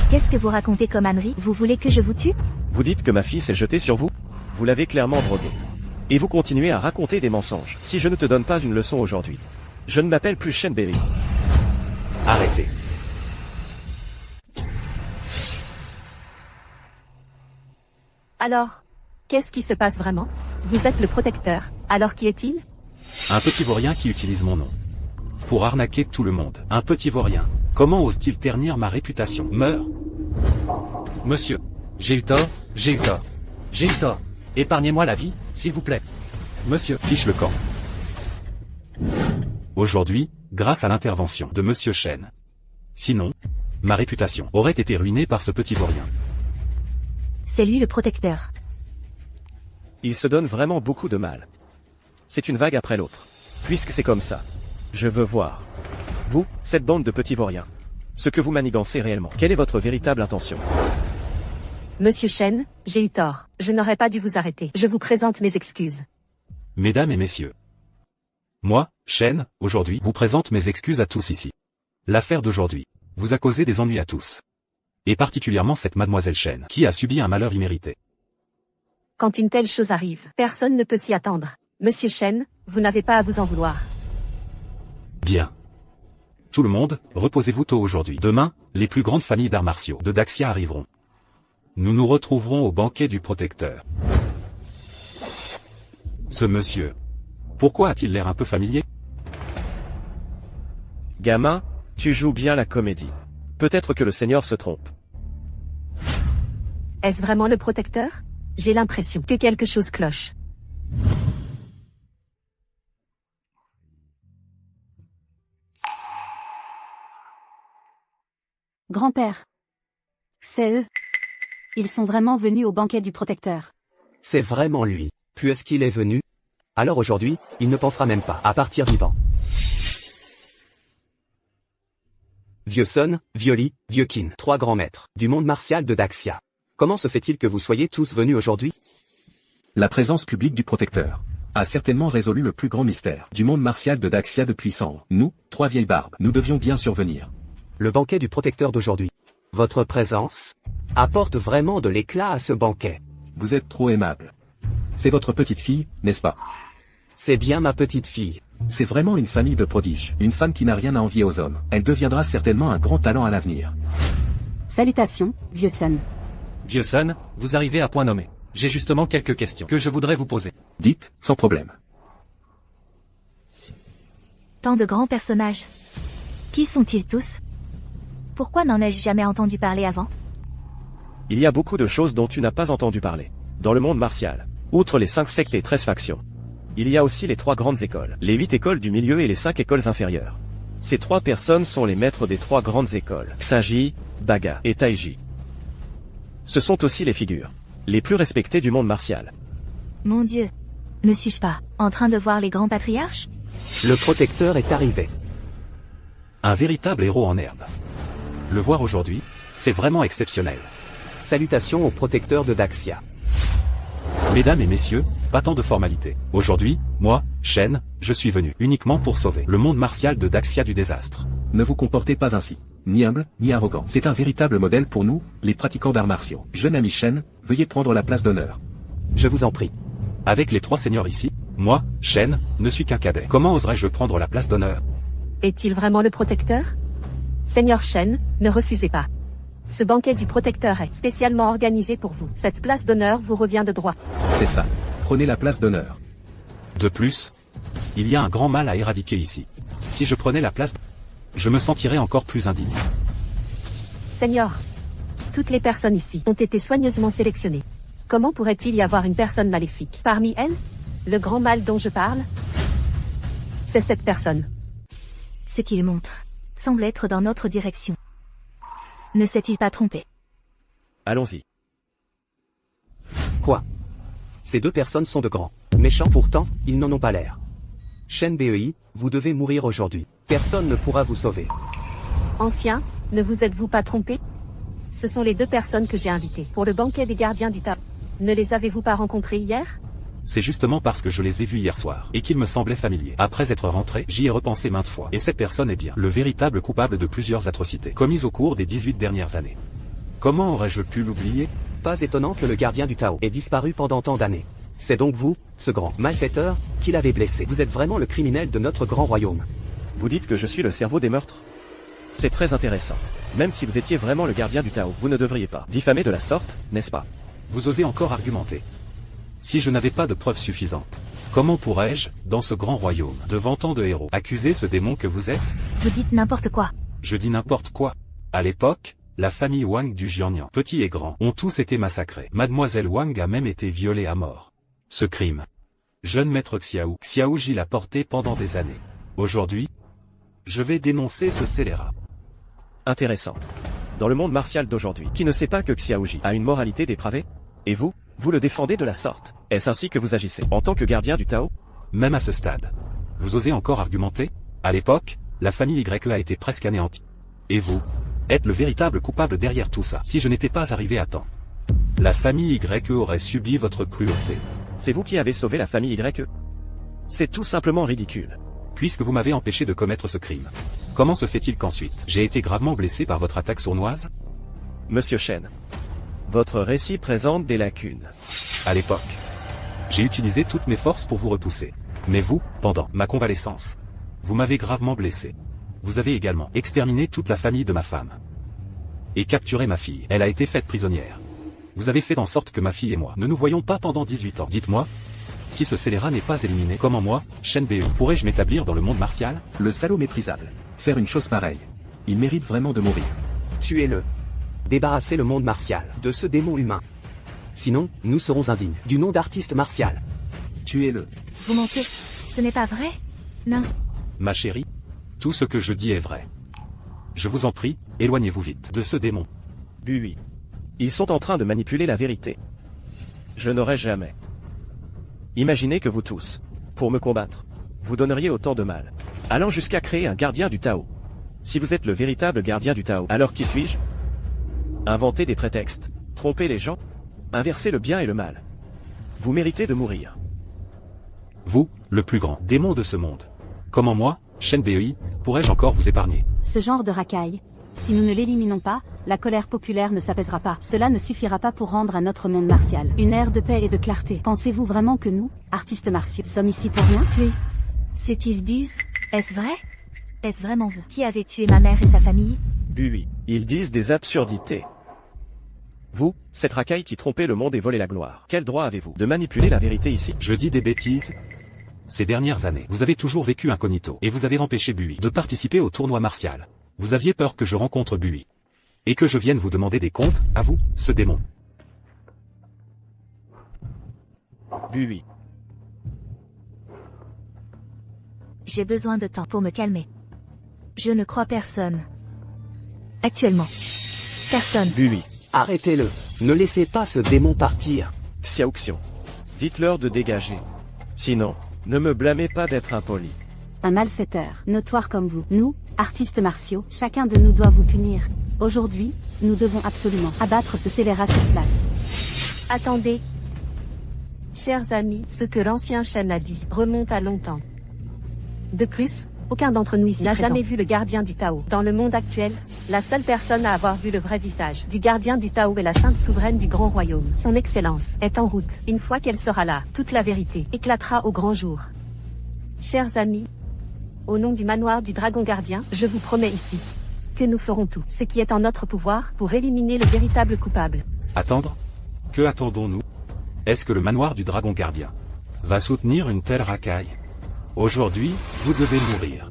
Qu'est-ce que vous racontez comme ânerie? Vous voulez que je vous tue? Vous dites que ma fille s'est jetée sur vous? Vous l'avez clairement droguée. Et vous continuez à raconter des mensonges. Si je ne te donne pas une leçon aujourd'hui, je ne m'appelle plus Shenbei. Arrêtez. Alors, qu'est-ce qui se passe vraiment? Vous êtes le protecteur, alors qui est-il? Un petit vaurien qui utilise mon nom pour arnaquer tout le monde. Un petit vaurien. Comment ose-t-il ternir ma réputation? Meurs. Monsieur, j'ai eu tort, j'ai eu tort. J'ai eu tort. Épargnez-moi la vie, s'il vous plaît. Monsieur. Fiche le camp. Aujourd'hui, grâce à l'intervention de Monsieur Shen. Sinon, ma réputation aurait été ruinée par ce petit vaurien. C'est lui le protecteur. Il se donne vraiment beaucoup de mal. C'est une vague après l'autre. Puisque c'est comme ça. Je veux voir. Vous, cette bande de petits vauriens. Ce que vous manigancez réellement. Quelle est votre véritable intention? Monsieur Shen, j'ai eu tort. Je n'aurais pas dû vous arrêter. Je vous présente mes excuses. Mesdames et messieurs. Moi, Shen, aujourd'hui, vous présente mes excuses à tous ici. L'affaire d'aujourd'hui vous a causé des ennuis à tous. Et particulièrement cette mademoiselle Shen, qui a subi un malheur immérité. Quand une telle chose arrive, personne ne peut s'y attendre. Monsieur Shen, vous n'avez pas à vous en vouloir. Bien. Tout le monde, reposez-vous tôt aujourd'hui. Demain, les plus grandes familles d'arts martiaux de Daxia arriveront. Nous nous retrouverons au banquet du protecteur. Ce monsieur. Pourquoi a-t-il l'air un peu familier? Gamin, tu joues bien la comédie. Peut-être que le Seigneur se trompe. Est-ce vraiment le protecteur? J'ai l'impression que quelque chose cloche. Grand-père. C'est eux. Ils sont vraiment venus au banquet du protecteur. C'est vraiment lui. Puisqu'il est venu, alors aujourd'hui, il ne pensera même pas à partir vivant. Vieux Sun, Vieux Li, Vieux Qin, 3 grands maîtres du monde martial de Daxia. Comment se fait-il que vous soyez tous venus aujourd'hui? La présence publique du protecteur a certainement résolu le plus grand mystère du monde martial de Daxia depuis 100 ans. Nous, 3 vieilles barbes, nous devions bien survenir. Le banquet du protecteur d'aujourd'hui. Votre présence apporte vraiment de l'éclat à ce banquet. Vous êtes trop aimable. C'est votre petite fille, n'est-ce pas? C'est bien ma petite fille. C'est vraiment une famille de prodiges, une femme qui n'a rien à envier aux hommes. Elle deviendra certainement un grand talent à l'avenir. Salutations, vieux Sun. Vieux Sun, vous arrivez à point nommé. J'ai justement quelques questions que je voudrais vous poser. Dites, sans problème. Tant de grands personnages. Qui sont-ils tous? Pourquoi n'en ai-je jamais entendu parler avant? Il y a beaucoup de choses dont tu n'as pas entendu parler. Dans le monde martial. Outre les 5 sectes et 13 factions. Il y a aussi les 3 grandes écoles, les 8 écoles du milieu et les 5 écoles inférieures. Ces 3 personnes sont les maîtres des 3 grandes écoles, Xinji, Baga et Taiji. Ce sont aussi les figures les plus respectées du monde martial. Mon Dieu. Ne suis-je pas en train de voir les grands patriarches? Le protecteur est arrivé. Un véritable héros en herbe. Le voir aujourd'hui, c'est vraiment exceptionnel. Salutations au protecteur de Daxia. Mesdames et messieurs, pas tant de formalités. Aujourd'hui, moi, Shen, je suis venu uniquement pour sauver le monde martial de Daxia du désastre. Ne vous comportez pas ainsi. Ni humble, ni arrogant. C'est un véritable modèle pour nous, les pratiquants d'arts martiaux. Jeune ami Shen, veuillez prendre la place d'honneur. Je vous en prie. Avec les 3 seigneurs ici, moi, Shen, ne suis qu'un cadet. Comment oserais-je prendre la place d'honneur? Est-il vraiment le protecteur? Seigneur Shen, ne refusez pas. Ce banquet du protecteur est spécialement organisé pour vous. Cette place d'honneur vous revient de droit. C'est ça. Prenez la place d'honneur. De plus, il y a un grand mal à éradiquer ici. Si je prenais la place, je me sentirais encore plus indigne. Seigneur, toutes les personnes ici ont été soigneusement sélectionnées. Comment pourrait-il y avoir une personne maléfique parmi elles? Le grand mal dont je parle, c'est cette personne. Ce qu'il montre semble être dans notre direction. Ne s'est-il pas trompé? Allons-y. Quoi? Ces 2 personnes sont de grands méchants, pourtant, ils n'en ont pas l'air. Shen Bei, vous devez mourir aujourd'hui. Personne ne pourra vous sauver. Ancien, ne vous êtes-vous pas trompé? Ce sont les 2 personnes que j'ai invitées pour le banquet des gardiens du Tao. Ne les avez-vous pas rencontrées hier? C'est justement parce que je les ai vus hier soir, et qu'ils me semblaient familiers. Après être rentré, j'y ai repensé maintes fois. Et cette personne est bien le véritable coupable de plusieurs atrocités commises au cours des 18 dernières années. Comment aurais-je pu l'oublier? Pas étonnant que le gardien du Tao ait disparu pendant tant d'années. C'est donc vous, ce grand malfaiteur, qui l'avez blessé. Vous êtes vraiment le criminel de notre grand royaume. Vous dites que je suis le cerveau des meurtres? C'est très intéressant. Même si vous étiez vraiment le gardien du Tao, vous ne devriez pas diffamer de la sorte, n'est-ce pas? Vous osez encore argumenter. Si je n'avais pas de preuves suffisantes, comment pourrais-je, dans ce grand royaume, devant tant de héros, accuser ce démon que vous êtes? Vous dites n'importe quoi. Je dis n'importe quoi. À l'époque, la famille Wang du Jiangnan, petits et grands, ont tous été massacrés. Mademoiselle Wang a même été violée à mort. Ce crime. Jeune maître Xiaoji l'a porté pendant des années. Aujourd'hui, je vais dénoncer ce scélérat. Intéressant. Dans le monde martial d'aujourd'hui, qui ne sait pas que Xiaoji a une moralité dépravée? Et vous le défendez de la sorte? Est-ce ainsi que vous agissez, en tant que gardien du Tao? Même à ce stade. Vous osez encore argumenter? À l'époque, la famille Y a été presque anéantie. Et vous êtes le véritable coupable derrière tout ça. Si je n'étais pas arrivé à temps, la famille Y aurait subi votre cruauté. C'est vous qui avez sauvé la famille Y? C'est tout simplement ridicule. Puisque vous m'avez empêché de commettre ce crime, comment se fait-il qu'ensuite, j'ai été gravement blessé par votre attaque sournoise? Monsieur Shen, votre récit présente des lacunes. À l'époque, j'ai utilisé toutes mes forces pour vous repousser. Mais vous, pendant ma convalescence, vous m'avez gravement blessé. Vous avez également exterminé toute la famille de ma femme. Et capturé ma fille. Elle a été faite prisonnière. Vous avez fait en sorte que ma fille et moi ne nous voyons pas pendant 18 ans. Dites-moi, si ce scélérat n'est pas éliminé, comment moi, Shen Bei, pourrais-je m'établir dans le monde martial? Le salaud méprisable. Faire une chose pareille. Il mérite vraiment de mourir. Tuez-le. Débarrassez le monde martial de ce démon humain. Sinon, nous serons indignes du nom d'artiste martial. Tuez-le. Vous mentez. Ce n'est pas vrai? Non. Ma chérie, tout ce que je dis est vrai. Je vous en prie, éloignez-vous vite de ce démon. Bui. Ils sont en train de manipuler la vérité. Je n'aurais jamais. Imaginez que vous tous, pour me combattre, vous donneriez autant de mal, allant jusqu'à créer un gardien du Tao. Si vous êtes le véritable gardien du Tao, alors qui suis-je? Inventer des prétextes, tromper les gens, inverser le bien et le mal. Vous méritez de mourir. Vous, le plus grand démon de ce monde. Comment moi, Shen Bei, pourrais-je encore vous épargner? Ce genre de racaille. Si nous ne l'éliminons pas, la colère populaire ne s'apaisera pas. Cela ne suffira pas pour rendre à notre monde martial une ère de paix et de clarté. Pensez-vous vraiment que nous, artistes martiaux, sommes ici pour rien? Tuer. Ce qu'ils disent, est-ce vrai? Est-ce vraiment vous qui avez tué ma mère et sa famille? Bui. Ils disent des absurdités. Vous, cette racaille qui trompait le monde et volait la gloire. Quel droit avez-vous de manipuler la vérité ici? Je dis des bêtises. Ces dernières années, vous avez toujours vécu incognito, et vous avez empêché Bui de participer au tournoi martial. Vous aviez peur que je rencontre Bui. Et que je vienne vous demander des comptes, à vous, ce démon. Bui. J'ai besoin de temps pour me calmer. Je ne crois personne. Actuellement. Personne. Lui. Arrêtez-le. Ne laissez pas ce démon partir. Xiaoxian. Dites-leur de dégager. Sinon, ne me blâmez pas d'être impoli. Un malfaiteur, notoire comme vous. Nous, artistes martiaux, chacun de nous doit vous punir. Aujourd'hui, nous devons absolument abattre ce scélérat sur place. Attendez. Chers amis, ce que l'ancien Shen a dit remonte à longtemps. De plus, aucun d'entre nous ici n'a jamais vu le gardien du Tao. Dans le monde actuel, la seule personne à avoir vu le vrai visage du gardien du Tao est la sainte souveraine du grand royaume. Son excellence est en route. Une fois qu'elle sera là, toute la vérité éclatera au grand jour. Chers amis, au nom du manoir du dragon gardien, je vous promets ici que nous ferons tout ce qui est en notre pouvoir pour éliminer le véritable coupable. Attendre? Que attendons-nous? Est-ce que le manoir du dragon gardien va soutenir une telle racaille? Aujourd'hui, vous devez mourir.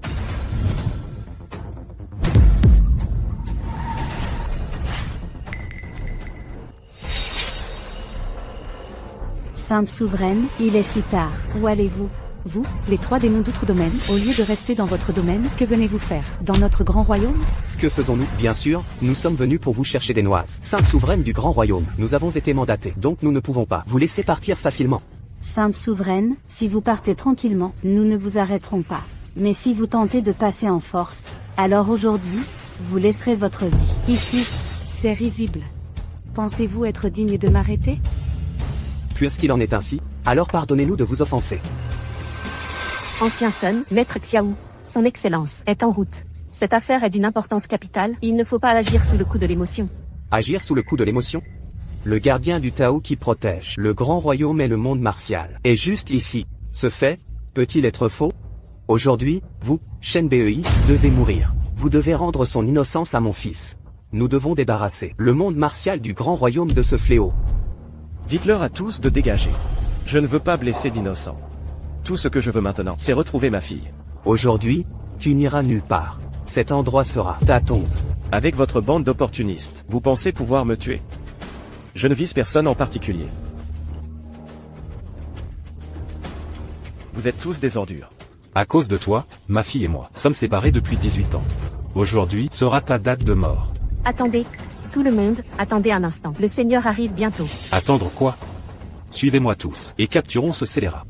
Sainte souveraine, il est si tard. Où allez-vous? Vous, les 3 démons d'outre-domaine, au lieu de rester dans votre domaine, que venez-vous faire? Dans notre grand royaume? Que faisons-nous? Bien sûr, nous sommes venus pour vous chercher des noises. Sainte souveraine du grand royaume, nous avons été mandatés, donc nous ne pouvons pas vous laisser partir facilement. Sainte souveraine, si vous partez tranquillement, nous ne vous arrêterons pas. Mais si vous tentez de passer en force, alors aujourd'hui, vous laisserez votre vie ici. C'est risible. Pensez-vous être digne de m'arrêter? Puisqu'il en est ainsi, alors pardonnez-nous de vous offenser. Ancien Sun, Maître Xiao, son excellence est en route. Cette affaire est d'une importance capitale, il ne faut pas agir sous le coup de l'émotion. Agir sous le coup de l'émotion? Le gardien du Tao qui protège le grand royaume et le monde martial est juste ici. Ce fait, peut-il être faux? Aujourd'hui, vous, Shen Bei, devez mourir. Vous devez rendre son innocence à mon fils. Nous devons débarrasser le monde martial du grand royaume de ce fléau. Dites-leur à tous de dégager. Je ne veux pas blesser d'innocents. Tout ce que je veux maintenant, c'est retrouver ma fille. Aujourd'hui, tu n'iras nulle part. Cet endroit sera ta tombe. Avec votre bande d'opportunistes, vous pensez pouvoir me tuer? Je ne vise personne en particulier. Vous êtes tous des ordures. À cause de toi, ma fille et moi sommes séparés depuis 18 ans. Aujourd'hui sera ta date de mort. Attendez. Tout le monde, attendez un instant. Le Seigneur arrive bientôt. Attendre quoi? Suivez-moi tous, et capturons ce scélérat.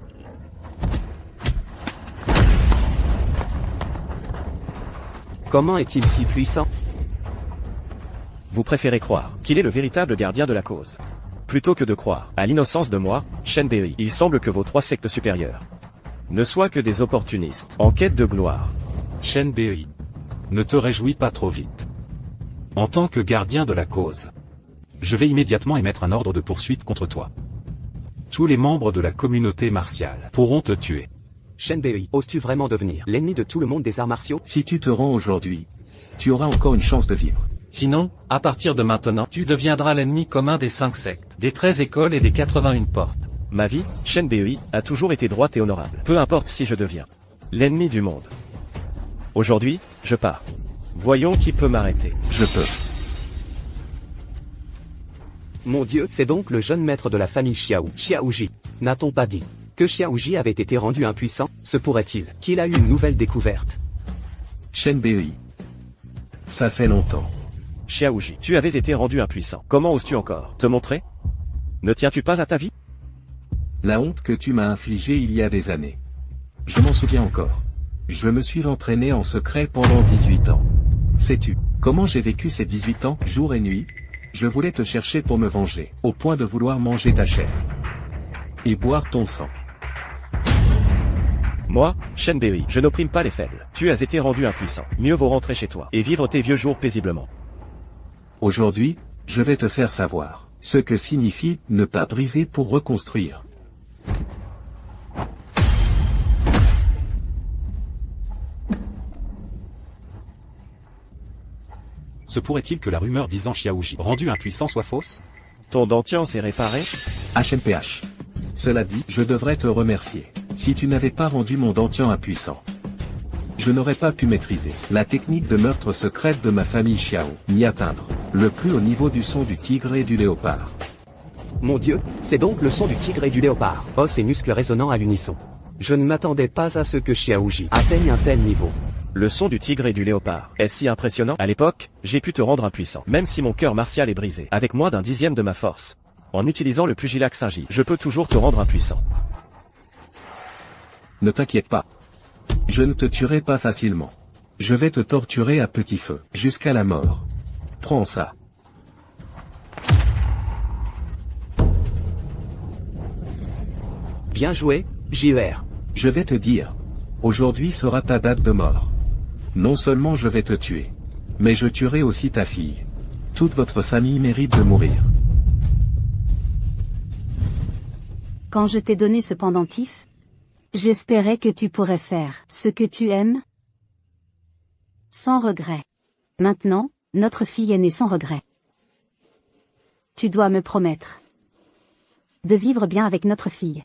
Comment est-il si puissant? Vous préférez croire qu'il est le véritable gardien de la cause, plutôt que de croire à l'innocence de moi, Shen Bei. Il semble que vos 3 sectes supérieures ne soient que des opportunistes en quête de gloire. Shen Bei, ne te réjouis pas trop vite. En tant que gardien de la cause, je vais immédiatement émettre un ordre de poursuite contre toi. Tous les membres de la communauté martiale pourront te tuer. Shen Bei, oses-tu vraiment devenir l'ennemi de tout le monde des arts martiaux? Si tu te rends aujourd'hui, tu auras encore une chance de vivre. Sinon, à partir de maintenant, tu deviendras l'ennemi commun des 5 sectes, des 13 écoles et des 81 portes. Ma vie, Shen Bei, a toujours été droite et honorable. Peu importe si je deviens l'ennemi du monde. Aujourd'hui, je pars. Voyons qui peut m'arrêter. Je peux. Mon Dieu, c'est donc le jeune maître de la famille Xiaoji. N'a-t-on pas dit que Xiaoji avait été rendu impuissant? Se pourrait-il qu'il a eu une nouvelle découverte? Shen Bei. Ça fait longtemps. Xiaoji, tu avais été rendu impuissant. Comment oses-tu encore te montrer? Ne tiens-tu pas à ta vie? La honte que tu m'as infligée il y a des années. Je m'en souviens encore. Je me suis entraîné en secret pendant 18 ans. Sais-tu comment j'ai vécu ces 18 ans, jour et nuit? Je voulais te chercher pour me venger, au point de vouloir manger ta chair et boire ton sang. Moi, Shen Bei, je n'opprime pas les faibles. Tu as été rendu impuissant. Mieux vaut rentrer chez toi et vivre tes vieux jours paisiblement. Aujourd'hui, je vais te faire savoir ce que signifie ne pas briser pour reconstruire. Se pourrait-il que la rumeur disant Xiaoji rendu impuissant soit fausse? Ton dentier s'est réparé? HMPH. Cela dit, je devrais te remercier. Si tu n'avais pas rendu mon dentier impuissant, je n'aurais pas pu maîtriser la technique de meurtre secrète de ma famille Xiao, ni atteindre le plus haut niveau du son du tigre et du léopard. Mon Dieu, c'est donc le son du tigre et du léopard. Os et muscles résonnant à l'unisson. Je ne m'attendais pas à ce que Xiaoji atteigne un tel niveau. Le son du tigre et du léopard est si impressionnant. À l'époque, j'ai pu te rendre impuissant. Même si mon cœur martial est brisé, avec moins d'un dixième de ma force. En utilisant le pugilat Xingji, je peux toujours te rendre impuissant. Ne t'inquiète pas. Je ne te tuerai pas facilement. Je vais te torturer à petit feu, jusqu'à la mort. Prends ça. Bien joué, JER. Je vais te dire. Aujourd'hui sera ta date de mort. Non seulement je vais te tuer, mais je tuerai aussi ta fille. Toute votre famille mérite de mourir. Quand je t'ai donné ce pendentif, j'espérais que tu pourrais faire ce que tu aimes sans regret. Maintenant, notre fille est née sans regret. Tu dois me promettre de vivre bien avec notre fille.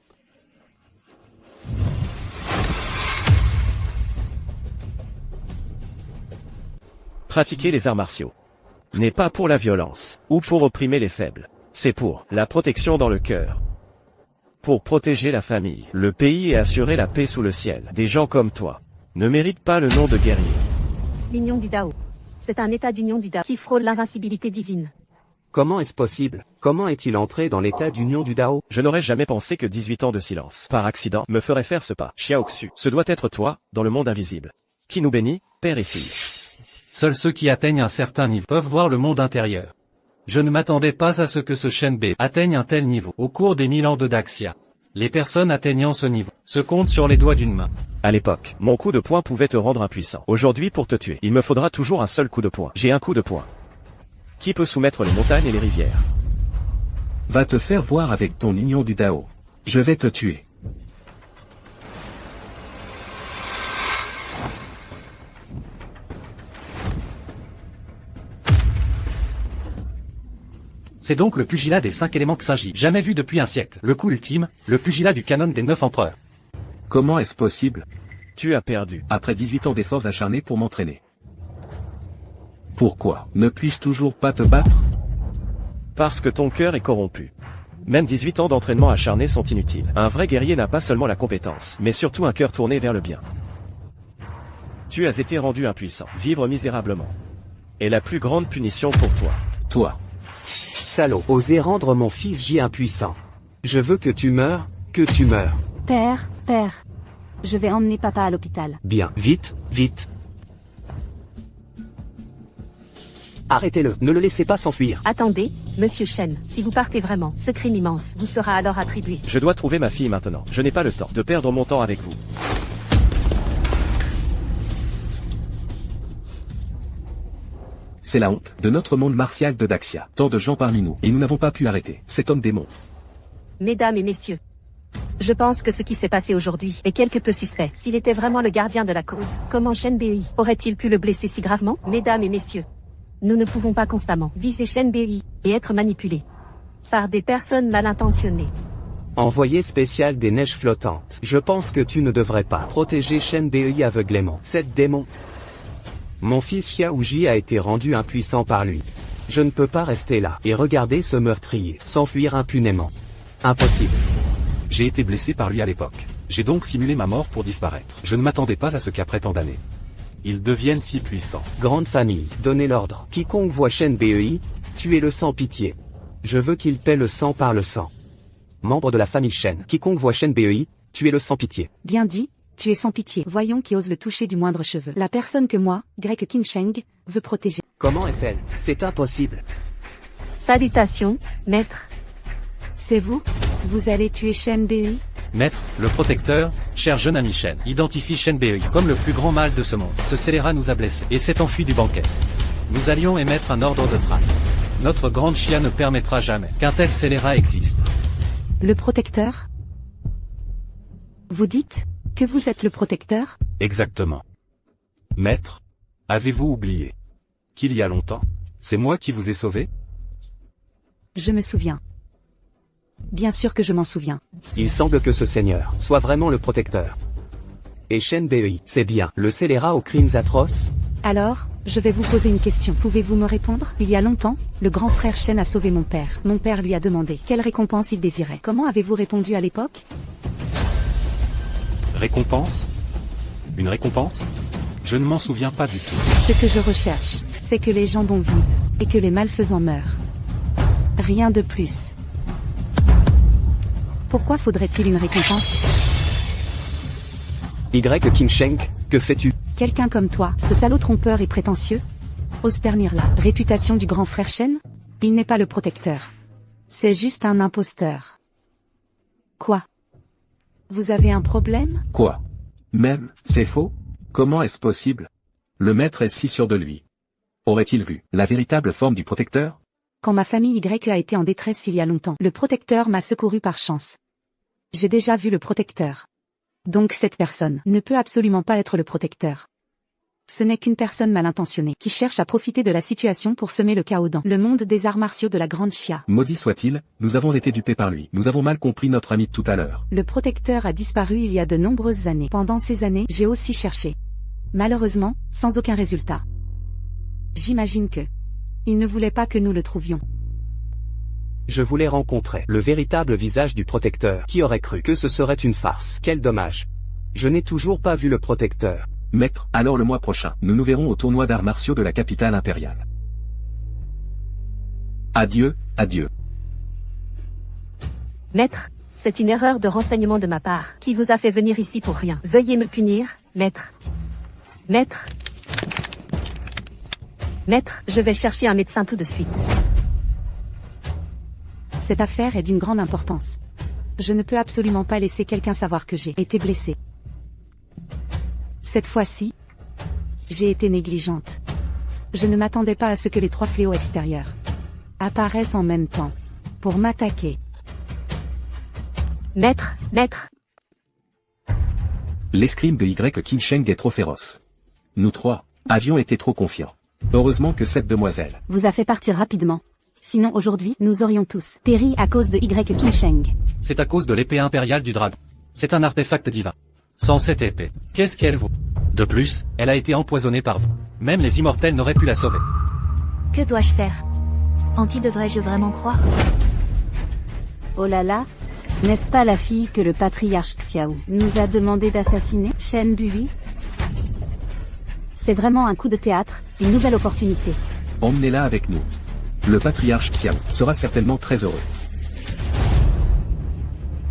Pratiquer les arts martiaux n'est pas pour la violence, ou pour opprimer les faibles. C'est pour la protection dans le cœur. Pour protéger la famille, le pays et assurer la paix sous le ciel. Des gens comme toi ne méritent pas le nom de guerrier. L'union du Dao. C'est un état d'union du Dao qui frôle l'invincibilité divine. Comment est-ce possible? Comment est-il entré dans l'état d'union du Dao? Je n'aurais jamais pensé que 18 ans de silence, par accident, me ferait faire ce pas. Xiaoxu, ce doit être toi, dans le monde invisible. Qui nous bénit, père et fille. Seuls ceux qui atteignent un certain niveau peuvent voir le monde intérieur. Je ne m'attendais pas à ce que ce Shen Bei atteigne un tel niveau. Au cours des 1000 ans de Daxia, les personnes atteignant ce niveau se comptent sur les doigts d'une main. À l'époque, mon coup de poing pouvait te rendre impuissant. Aujourd'hui, pour te tuer, il me faudra toujours un seul coup de poing. J'ai un coup de poing. Qui peut soumettre les montagnes et les rivières? Va te faire voir avec ton union du Dao. Je vais te tuer. C'est donc le pugilat des 5 éléments Xingji, jamais vu depuis un siècle. Le coup ultime, le pugilat du canon des 9 empereurs. Comment est-ce possible? Tu as perdu. Après 18 ans d'efforts acharnés pour m'entraîner. Pourquoi ne puis-je toujours pas te battre? Parce que ton cœur est corrompu. Même 18 ans d'entraînement acharné sont inutiles. Un vrai guerrier n'a pas seulement la compétence, mais surtout un cœur tourné vers le bien. Tu as été rendu impuissant. Vivre misérablement est la plus grande punition pour toi. Toi. Salaud, oser rendre mon fils J impuissant. Je veux que tu meurs, que tu meurs. Père, je vais emmener papa à l'hôpital. Bien, vite, vite. Arrêtez-le, ne le laissez pas s'enfuir. Attendez, monsieur Shen, si vous partez vraiment, ce crime immense vous sera alors attribué. Je dois trouver ma fille maintenant. Je n'ai pas le temps de perdre mon temps avec vous. C'est la honte de notre monde martial de Daxia. Tant de gens parmi nous, et nous n'avons pas pu arrêter cet homme démon. Mesdames et messieurs, je pense que ce qui s'est passé aujourd'hui est quelque peu suspect. S'il était vraiment le gardien de la cause, comment Shen Bei aurait-il pu le blesser si gravement? Mesdames et messieurs, nous ne pouvons pas constamment viser Shen Bei et être manipulés par des personnes mal intentionnées. Envoyé spécial des neiges flottantes. Je pense que tu ne devrais pas protéger Shen Bei aveuglément. Cette démon. Mon fils Xiaoji a été rendu impuissant par lui. Je ne peux pas rester là et regarder ce meurtrier s'enfuir impunément. Impossible. J'ai été blessé par lui à l'époque. J'ai donc simulé ma mort pour disparaître. Je ne m'attendais pas à ce qu'après tant d'années, ils deviennent si puissants. Grande famille, donnez l'ordre. Quiconque voit Shen Bei, tuez-le sans pitié. Je veux qu'il paie le sang par le sang. Membre de la famille Shen, quiconque voit Shen Bei, tuez-le sans pitié. Bien dit, tu es sans pitié. Voyons qui ose le toucher du moindre cheveu. La personne que moi, Greg Qingsheng, veut protéger. Comment est-elle? C'est impossible. Salutations, maître. C'est vous? Vous allez tuer Shen Bei? Maître, le protecteur, cher jeune ami Shen, identifie Shen Bei comme le plus grand mal de ce monde. Ce scélérat nous a blessés et s'est enfui du banquet. Nous allions émettre un ordre de traque. Notre grande chia ne permettra jamais qu'un tel scélérat existe. Le protecteur? Vous dites que vous êtes le protecteur? Exactement. Maître, avez-vous oublié qu'il y a longtemps, c'est moi qui vous ai sauvé? Je me souviens. Bien sûr que je m'en souviens. Il semble que ce seigneur soit vraiment le protecteur. Et Shen Bei, c'est bien le scélérat aux crimes atroces? Alors, je vais vous poser une question. Pouvez-vous me répondre? Il y a longtemps, le grand frère Shen a sauvé mon père. Mon père lui a demandé quelle récompense il désirait. Comment avez-vous répondu à l'époque? Récompense? Une récompense? Je ne m'en souviens pas du tout. Ce que je recherche, c'est que les gens bons vivent, et que les malfaisants meurent. Rien de plus. Pourquoi faudrait-il une récompense? Y King Sheng, que fais-tu? Quelqu'un comme toi, ce salaud trompeur et prétentieux? Ose ternir la réputation du grand frère Shen? Il n'est pas le protecteur. C'est juste un imposteur. Quoi? Vous avez un problème? Quoi? Même, c'est faux? Comment est-ce possible? Le maître est si sûr de lui. Aurait-il vu la véritable forme du protecteur? Quand ma famille Y a été en détresse il y a longtemps, le protecteur m'a secouru par chance. J'ai déjà vu le protecteur. Donc cette personne ne peut absolument pas être le protecteur. Ce n'est qu'une personne mal intentionnée qui cherche à profiter de la situation pour semer le chaos dans le monde des arts martiaux de la Grande Chia. Maudit soit-il, nous avons été dupés par lui. Nous avons mal compris notre ami de tout à l'heure. Le protecteur a disparu il y a de nombreuses années. Pendant ces années, j'ai aussi cherché. Malheureusement, sans aucun résultat. J'imagine que il ne voulait pas que nous le trouvions. Je voulais rencontrer le véritable visage du protecteur. Qui aurait cru que ce serait une farce? Quel dommage. Je n'ai toujours pas vu le protecteur. Maître, alors le mois prochain, nous nous verrons au tournoi d'arts martiaux de la capitale impériale. Adieu, adieu. Maître, c'est une erreur de renseignement de ma part, qui vous a fait venir ici pour rien. Veuillez me punir, maître. Maître. Maître, je vais chercher un médecin tout de suite. Cette affaire est d'une grande importance. Je ne peux absolument pas laisser quelqu'un savoir que j'ai été blessée. Cette fois-ci, j'ai été négligente. Je ne m'attendais pas à ce que les 3 fléaux extérieurs apparaissent en même temps pour m'attaquer. Maître, maître. L'escrime de Y King Sheng est trop féroce. Nous 3 avions été trop confiants. Heureusement que cette demoiselle vous a fait partir rapidement. Sinon aujourd'hui, nous aurions tous péri à cause de Y King Sheng. C'est à cause de l'épée impériale du dragon. C'est un artefact divin. Sans cette épée, qu'est-ce qu'elle vaut? De plus, elle a été empoisonnée par vous. Même les immortels n'auraient pu la sauver. Que dois-je faire? En qui devrais-je vraiment croire? Oh là là, n'est-ce pas la fille que le patriarche Xiao nous a demandé d'assassiner, Shen Bui? C'est vraiment un coup de théâtre, une nouvelle opportunité. Emmenez-la avec nous. Le patriarche Xiao sera certainement très heureux.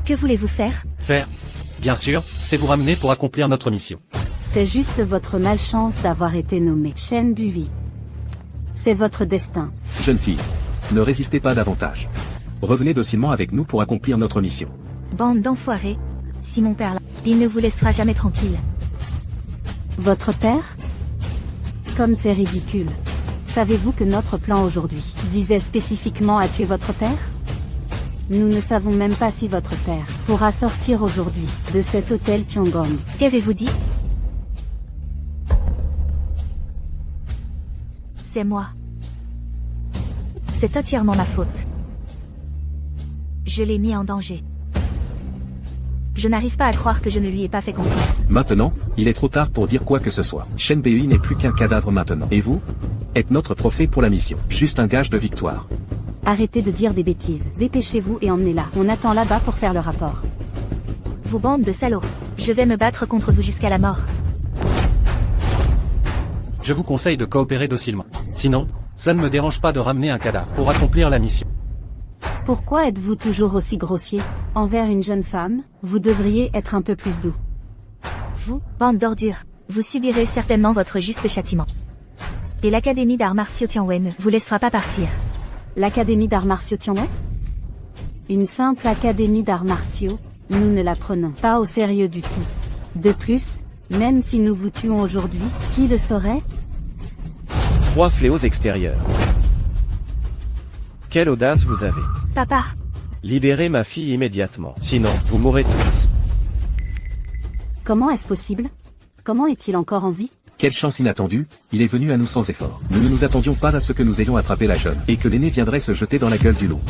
Que voulez-vous faire? Faire? Bien sûr, c'est vous ramener pour accomplir notre mission. C'est juste votre malchance d'avoir été nommé Shen Bui. C'est votre destin. Jeune fille, ne résistez pas davantage. Revenez docilement avec nous pour accomplir notre mission. Bande d'enfoirés. Si mon père là, il ne vous laissera jamais tranquille. Votre père? Comme c'est ridicule. Savez-vous que notre plan aujourd'hui visait spécifiquement à tuer votre père? Nous ne savons même pas si votre père pourra sortir aujourd'hui de cet hôtel Tiangong. Qu'avez-vous dit? C'est moi. C'est entièrement ma faute. Je l'ai mis en danger. Je n'arrive pas à croire que je ne lui ai pas fait confiance. Maintenant, il est trop tard pour dire quoi que ce soit. Shen Bui n'est plus qu'un cadavre maintenant. Et vous? Êtes notre trophée pour la mission. Juste un gage de victoire. Arrêtez de dire des bêtises. Dépêchez-vous et emmenez-la. On attend là-bas pour faire le rapport. Vous bande de salauds. Je vais me battre contre vous jusqu'à la mort. Je vous conseille de coopérer docilement. Sinon, ça ne me dérange pas de ramener un cadavre pour accomplir la mission. Pourquoi êtes-vous toujours aussi grossier? Envers une jeune femme, vous devriez être un peu plus doux. Vous, bande d'ordures, vous subirez certainement votre juste châtiment. Et l'Académie d'arts martiaux Tianwen ne vous laissera pas partir. L'Académie d'arts martiaux Tianwen? Une simple académie d'arts martiaux, nous ne la prenons pas au sérieux du tout. De plus, même si nous vous tuons aujourd'hui, qui le saurait? 3 fléaux extérieurs. Quelle audace vous avez. Papa, Libérez ma fille immédiatement. Sinon, vous mourrez tous. Comment est-ce possible? Comment est-il encore en vie? Quelle chance inattendue, il est venu à nous sans effort. Nous ne nous attendions pas à ce que nous ayons attrapé la jeune, et que l'aîné viendrait se jeter dans la gueule du loup.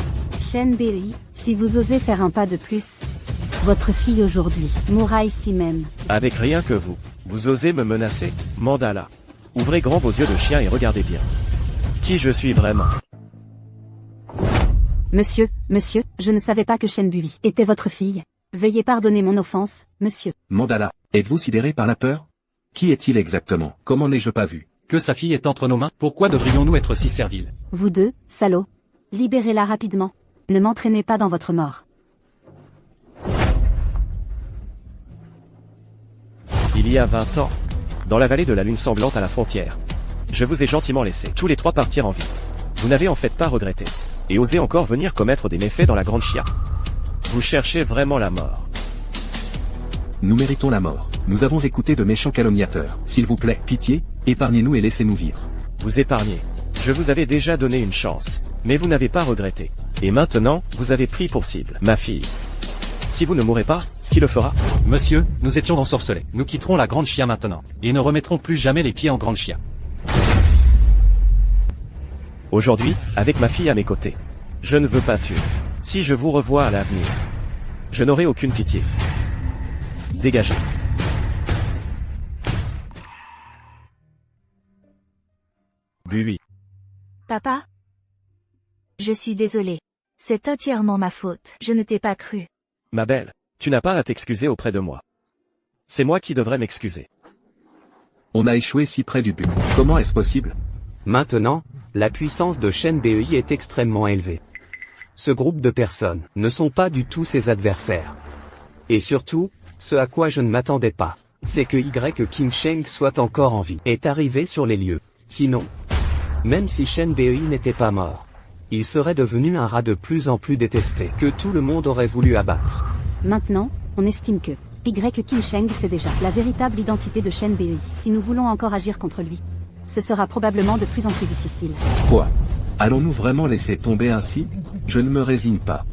Shen Bui, si vous osez faire un pas de plus, votre fille aujourd'hui mourra ici même. Avec rien que vous. Vous osez me menacer? Mandala. Ouvrez grand vos yeux de chien et regardez bien. Qui je suis vraiment? Monsieur, je ne savais pas que Shen Bui était votre fille. Veuillez pardonner mon offense, monsieur. Mandala, êtes-vous sidéré par la peur? Qui est-il exactement? Comment n'ai-je pas vu? Que sa fille est entre nos mains, pourquoi devrions-nous être si serviles? Vous deux, salauds. Libérez-la rapidement. Ne m'entraînez pas dans votre mort. Il y a 20 ans, dans la vallée de la lune sanglante à la frontière, je vous ai gentiment laissé tous les trois partir en vie. Vous n'avez en fait pas regretté. Et osé encore venir commettre des méfaits dans la Grande Chia. Vous cherchez vraiment la mort. Nous méritons la mort. Nous avons écouté de méchants calomniateurs. S'il vous plaît, pitié, épargnez-nous et laissez-nous vivre. Vous épargnez. Je vous avais déjà donné une chance. Mais vous n'avez pas regretté. Et maintenant, vous avez pris pour cible ma fille. Si vous ne mourrez pas, qui le fera? Monsieur, nous étions ensorcelés. Nous quitterons la Grande Chia maintenant. Et ne remettrons plus jamais les pieds en Grande Chia. Aujourd'hui, avec ma fille à mes côtés. Je ne veux pas tuer. Si je vous revois à l'avenir, je n'aurai aucune pitié. Dégagez. Bui. Papa? Je suis désolée. C'est entièrement ma faute. Je ne t'ai pas cru. Ma belle, tu n'as pas à t'excuser auprès de moi. C'est moi qui devrais m'excuser. On a échoué si près du but. Comment est-ce possible? Maintenant, la puissance de Shen Bei est extrêmement élevée. Ce groupe de personnes ne sont pas du tout ses adversaires. Et surtout, ce à quoi je ne m'attendais pas, c'est que King Sheng soit encore en vie, est arrivé sur les lieux. Sinon, même si Shen Bei n'était pas mort, il serait devenu un rat de plus en plus détesté, que tout le monde aurait voulu abattre. Maintenant, on estime que King Sheng sait déjà la véritable identité de Shen Bei. Si nous voulons encore agir contre lui, ce sera probablement de plus en plus difficile. Quoi? Allons-nous vraiment laisser tomber ainsi? Je ne me résigne pas.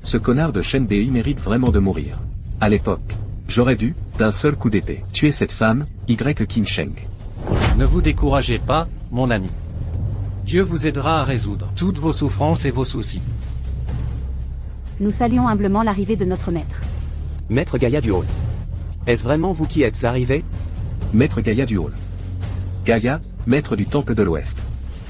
Ce connard de Shen Bei mérite vraiment de mourir. À l'époque, j'aurais dû, d'un seul coup d'épée, tuer cette femme, King Sheng. Ne vous découragez pas, mon ami. Dieu vous aidera à résoudre toutes vos souffrances et vos soucis. Nous saluons humblement l'arrivée de notre maître. Maître Gaïa du Hall. Est-ce vraiment vous qui êtes arrivé? Maître Gaïa du Hall. Gaïa, maître du temple de l'Ouest.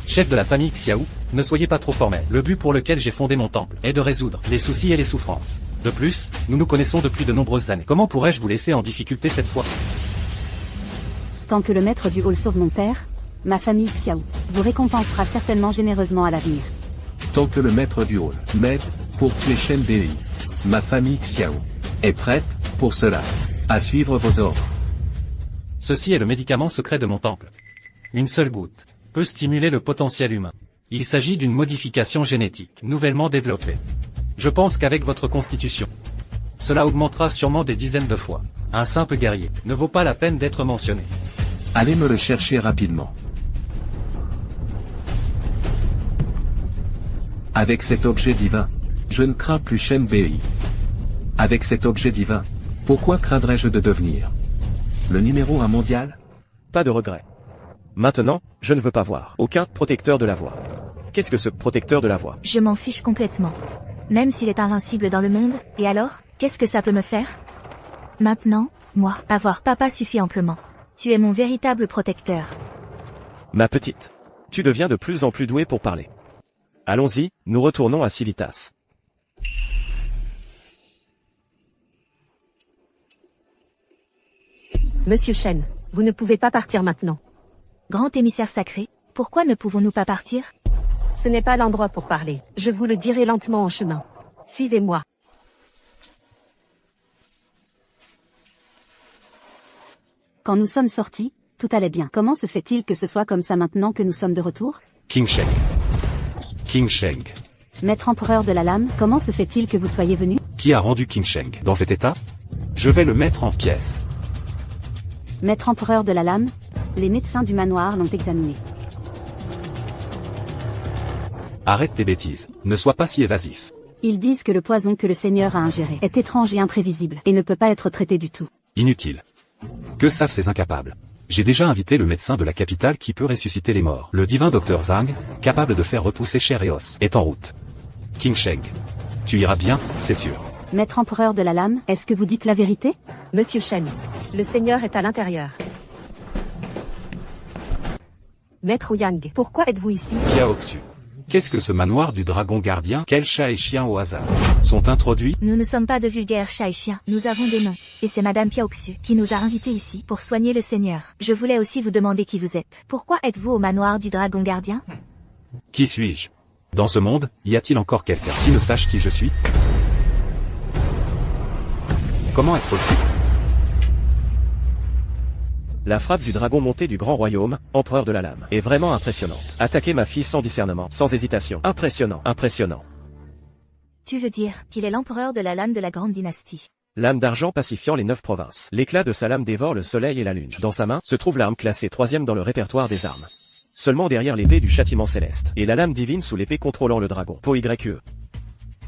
Chef de la famille Xiao, ne soyez pas trop formel. Le but pour lequel j'ai fondé mon temple est de résoudre les soucis et les souffrances. De plus, nous nous connaissons depuis de nombreuses années. Comment pourrais-je vous laisser en difficulté cette fois? Tant que le maître du hall sauve mon père, ma famille Xiao vous récompensera certainement généreusement à l'avenir. Tant que le maître du hall m'aide pour tuer Shen Bei, ma famille Xiao est prête pour cela. À suivre vos ordres. Ceci est le médicament secret de mon temple. Une seule goutte peut stimuler le potentiel humain. Il s'agit d'une modification génétique nouvellement développée. Je pense qu'avec votre constitution, cela augmentera sûrement des dizaines de fois. Un simple guerrier ne vaut pas la peine d'être mentionné. Allez me le chercher rapidement. Avec cet objet divin, je ne crains plus Shen Bei. Avec cet objet divin, pourquoi craindrais-je de devenir le numéro 1 mondial? Pas de regret. Maintenant, je ne veux pas voir aucun protecteur de la voix. Qu'est-ce que ce protecteur de la voix? Je m'en fiche complètement. Même s'il est invincible dans le monde, et alors, qu'est-ce que ça peut me faire? Maintenant, moi, avoir papa suffit amplement. Tu es mon véritable protecteur. Ma petite, tu deviens de plus en plus douée pour parler. Allons-y, nous retournons à Civitas. Monsieur Shen, vous ne pouvez pas partir maintenant. Grand émissaire sacré, pourquoi ne pouvons-nous pas partir? Ce n'est pas l'endroit pour parler. Je vous le dirai lentement en chemin. Suivez-moi. Quand nous sommes sortis, tout allait bien. Comment se fait-il que ce soit comme ça maintenant que nous sommes de retour? King Sheng. Maître empereur de la lame, comment se fait-il que vous soyez venu? Qui a rendu King Sheng dans cet état? Je vais le mettre en pièces. Maître empereur de la lame, les médecins du manoir l'ont examiné. Arrête tes bêtises, ne sois pas si évasif. Ils disent que le poison que le Seigneur a ingéré est étrange et imprévisible, et ne peut pas être traité du tout. Inutile. Que savent ces incapables? J'ai déjà invité le médecin de la capitale qui peut ressusciter les morts. Le divin docteur Zhang, capable de faire repousser chair et os, est en route. King Sheng. Tu iras bien, c'est sûr. Maître empereur de la lame, est-ce que vous dites la vérité? Monsieur Shen, le Seigneur est à l'intérieur. Maître Yang, pourquoi êtes-vous ici? Kiao Xu. Qu'est-ce que ce manoir du dragon gardien? Quels chats et chiens au hasard sont introduits? Nous ne sommes pas de vulgaires chats et chiens, nous avons des noms. Et c'est Madame Piaoxu qui nous a invités ici pour soigner le Seigneur. Je voulais aussi vous demander qui vous êtes. Pourquoi êtes-vous au manoir du dragon gardien? Qui suis-je? Dans ce monde, y a-t-il encore quelqu'un qui ne sache qui je suis? Comment est-ce possible? La frappe du dragon monté du grand royaume, empereur de la lame, est vraiment impressionnante. Attaquer ma fille sans discernement, sans hésitation. Impressionnant, impressionnant. Tu veux dire qu'il est l'empereur de la lame de la grande dynastie. Lame d'argent pacifiant les 9 provinces. L'éclat de sa lame dévore le soleil et la lune. Dans sa main, se trouve l'arme classée 3e dans le répertoire des armes. Seulement derrière l'épée du châtiment céleste. Et la lame divine sous l'épée contrôlant le dragon. POYE.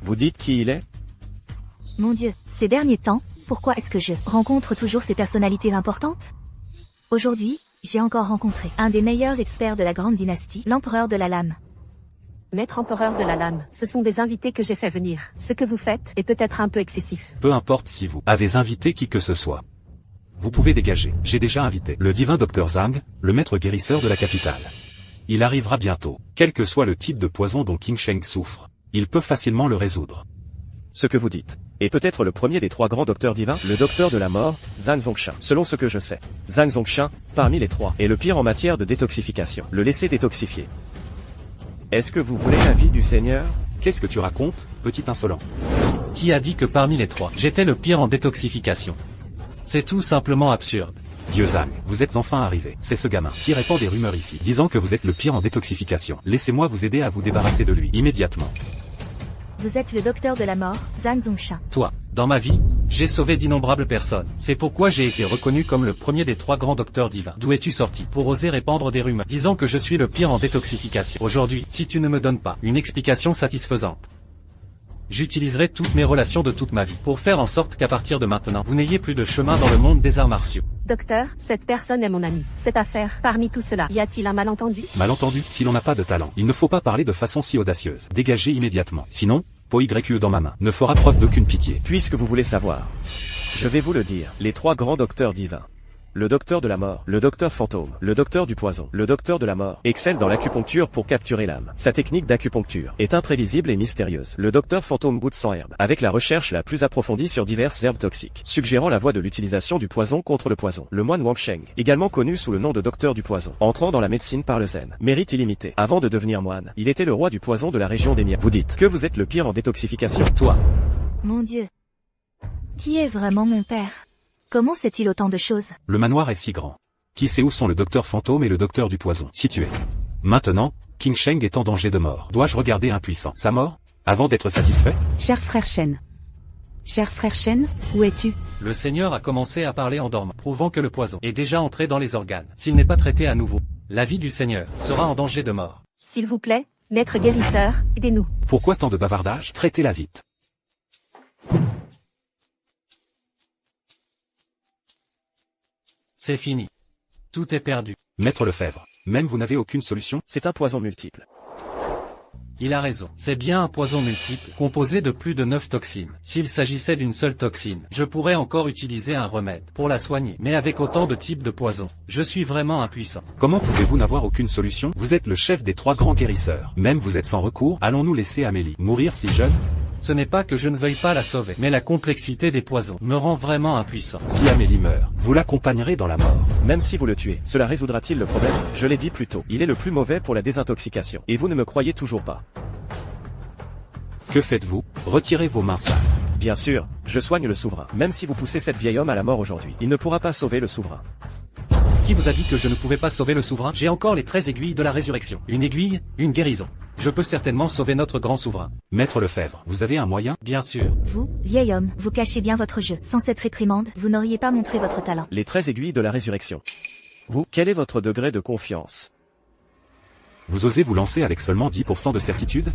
Vous dites qui il est? Mon Dieu, ces derniers temps, pourquoi est-ce que je rencontre toujours ces personnalités importantes? Aujourd'hui, j'ai encore rencontré un des meilleurs experts de la grande dynastie, l'empereur de la lame. Maître empereur de la lame, ce sont des invités que j'ai fait venir. Ce que vous faites est peut-être un peu excessif. Peu importe si vous avez invité qui que ce soit. Vous pouvez dégager. J'ai déjà invité le divin Dr Zhang, le maître guérisseur de la capitale. Il arrivera bientôt. Quel que soit le type de poison dont King Sheng souffre, il peut facilement le résoudre. Ce que vous dites. Et peut-être le premier des 3 grands docteurs divins, le docteur de la mort, Zhang Zongshan. Selon ce que je sais, Zhang Zongshan, parmi les 3, est le pire en matière de détoxification. Le laisser détoxifier. Est-ce que vous voulez l'avis du Seigneur? Qu'est-ce que tu racontes, petit insolent? Qui a dit que parmi les 3, j'étais le pire en détoxification? C'est tout simplement absurde. Dieu Zhang, vous êtes enfin arrivé. C'est ce gamin qui répand des rumeurs ici, disant que vous êtes le pire en détoxification. Laissez-moi vous aider à vous débarrasser de lui, immédiatement. Vous êtes le docteur de la mort, Zhang Zongshan. Toi, dans ma vie, j'ai sauvé d'innombrables personnes. C'est pourquoi j'ai été reconnu comme le premier des 3 grands docteurs divins. D'où es-tu sorti pour oser répandre des rumeurs, disant que je suis le pire en détoxification? Aujourd'hui, si tu ne me donnes pas une explication satisfaisante, j'utiliserai toutes mes relations de toute ma vie pour faire en sorte qu'à partir de maintenant, vous n'ayez plus de chemin dans le monde des arts martiaux. Docteur, cette personne est mon ami. Cette affaire, parmi tout cela, y a-t-il un malentendu? Malentendu, si l'on n'a pas de talent, il ne faut pas parler de façon si audacieuse. Dégagez immédiatement. Sinon, POYE dans ma main ne fera preuve d'aucune pitié. Puisque vous voulez savoir, je vais vous le dire. Les 3 grands docteurs divins. Le docteur de la mort, le docteur fantôme, le docteur du poison, le docteur de la mort, excelle dans l'acupuncture pour capturer l'âme. Sa technique d'acupuncture est imprévisible et mystérieuse. Le docteur fantôme goûte sans herbe, avec la recherche la plus approfondie sur diverses herbes toxiques, suggérant la voie de l'utilisation du poison contre le poison. Le moine Wang Sheng, également connu sous le nom de docteur du poison, entrant dans la médecine par le zen, mérite illimité. Avant de devenir moine, il était le roi du poison de la région des Miens. Vous dites que vous êtes le pire en détoxification. Toi, Mon Dieu. Qui est vraiment mon père? Comment sait-il autant de choses? Le manoir est si grand. Qui sait où sont le docteur fantôme et le docteur du poison situés? Maintenant, King Sheng est en danger de mort. Dois-je regarder impuissant sa mort, avant d'être satisfait? Cher frère Shen. Cher frère Shen, où es-tu? le Seigneur a commencé à parler en dormant, prouvant que le poison est déjà entré dans les organes. S'il n'est pas traité à nouveau, la vie du Seigneur sera en danger de mort. S'il vous plaît, maître guérisseur, aidez-nous. Pourquoi tant de bavardage? Traitez-la vite. C'est fini. Tout est perdu. Maître Lefebvre, même vous n'avez aucune solution? C'est un poison multiple. Il a raison. C'est bien un poison multiple, composé de plus de 9 toxines. S'il s'agissait d'une seule toxine, je pourrais encore utiliser un remède pour la soigner. Mais avec autant de types de poison, je suis vraiment impuissant. Comment pouvez-vous n'avoir aucune solution? Vous êtes le chef des 3 grands guérisseurs. Même vous êtes sans recours. Allons-nous laisser Amélie mourir si jeune? Ce n'est pas que je ne veuille pas la sauver, mais la complexité des poisons me rend vraiment impuissant. Si Amélie meurt, vous l'accompagnerez dans la mort. Même si vous le tuez, cela résoudra-t-il le problème? Je l'ai dit plus tôt, il est le plus mauvais pour la désintoxication. Et vous ne me croyez toujours pas. Que faites-vous? Retirez vos mains sales. Bien sûr, je soigne le souverain. Même si vous poussez cet vieil homme à la mort aujourd'hui, il ne pourra pas sauver le souverain. Qui vous a dit que je ne pouvais pas sauver le souverain? J'ai encore les 13 aiguilles de la résurrection. Une aiguille, une guérison. Je peux certainement sauver notre grand souverain. Maître Lefebvre, vous avez un moyen? Bien sûr. Vous, vieil homme, vous cachez bien votre jeu. Sans cette réprimande, vous n'auriez pas montré votre talent. Les 13 aiguilles de la résurrection. Vous, quel est votre degré de confiance? Vous osez vous lancer avec seulement 10% de certitude?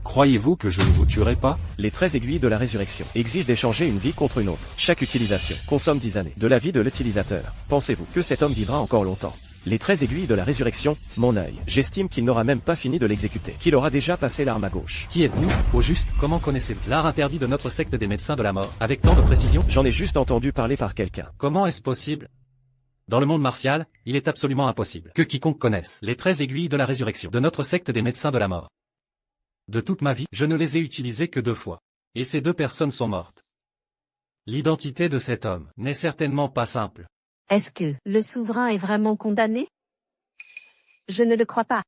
Croyez-vous que je ne vous tuerai pas? Les 13 aiguilles de la résurrection exigent d'échanger une vie contre une autre. Chaque utilisation consomme 10 années de la vie de l'utilisateur. Pensez-vous que cet homme vivra encore longtemps? Les 13 aiguilles de la résurrection, mon œil. J'estime qu'il n'aura même pas fini de l'exécuter, qu'il aura déjà passé l'arme à gauche. Qui êtes-vous, au juste? Comment connaissez-vous l'art interdit de notre secte des médecins de la mort, avec tant de précision? J'en ai juste entendu parler par quelqu'un. Comment est-ce possible? Dans le monde martial, il est absolument impossible que quiconque connaisse les 13 aiguilles de la résurrection de notre secte des médecins de la mort. De toute ma vie, je ne les ai utilisés que 2 fois. Et ces 2 personnes sont mortes. L'identité de cet homme n'est certainement pas simple. Est-ce que le souverain est vraiment condamné? Je ne le crois pas.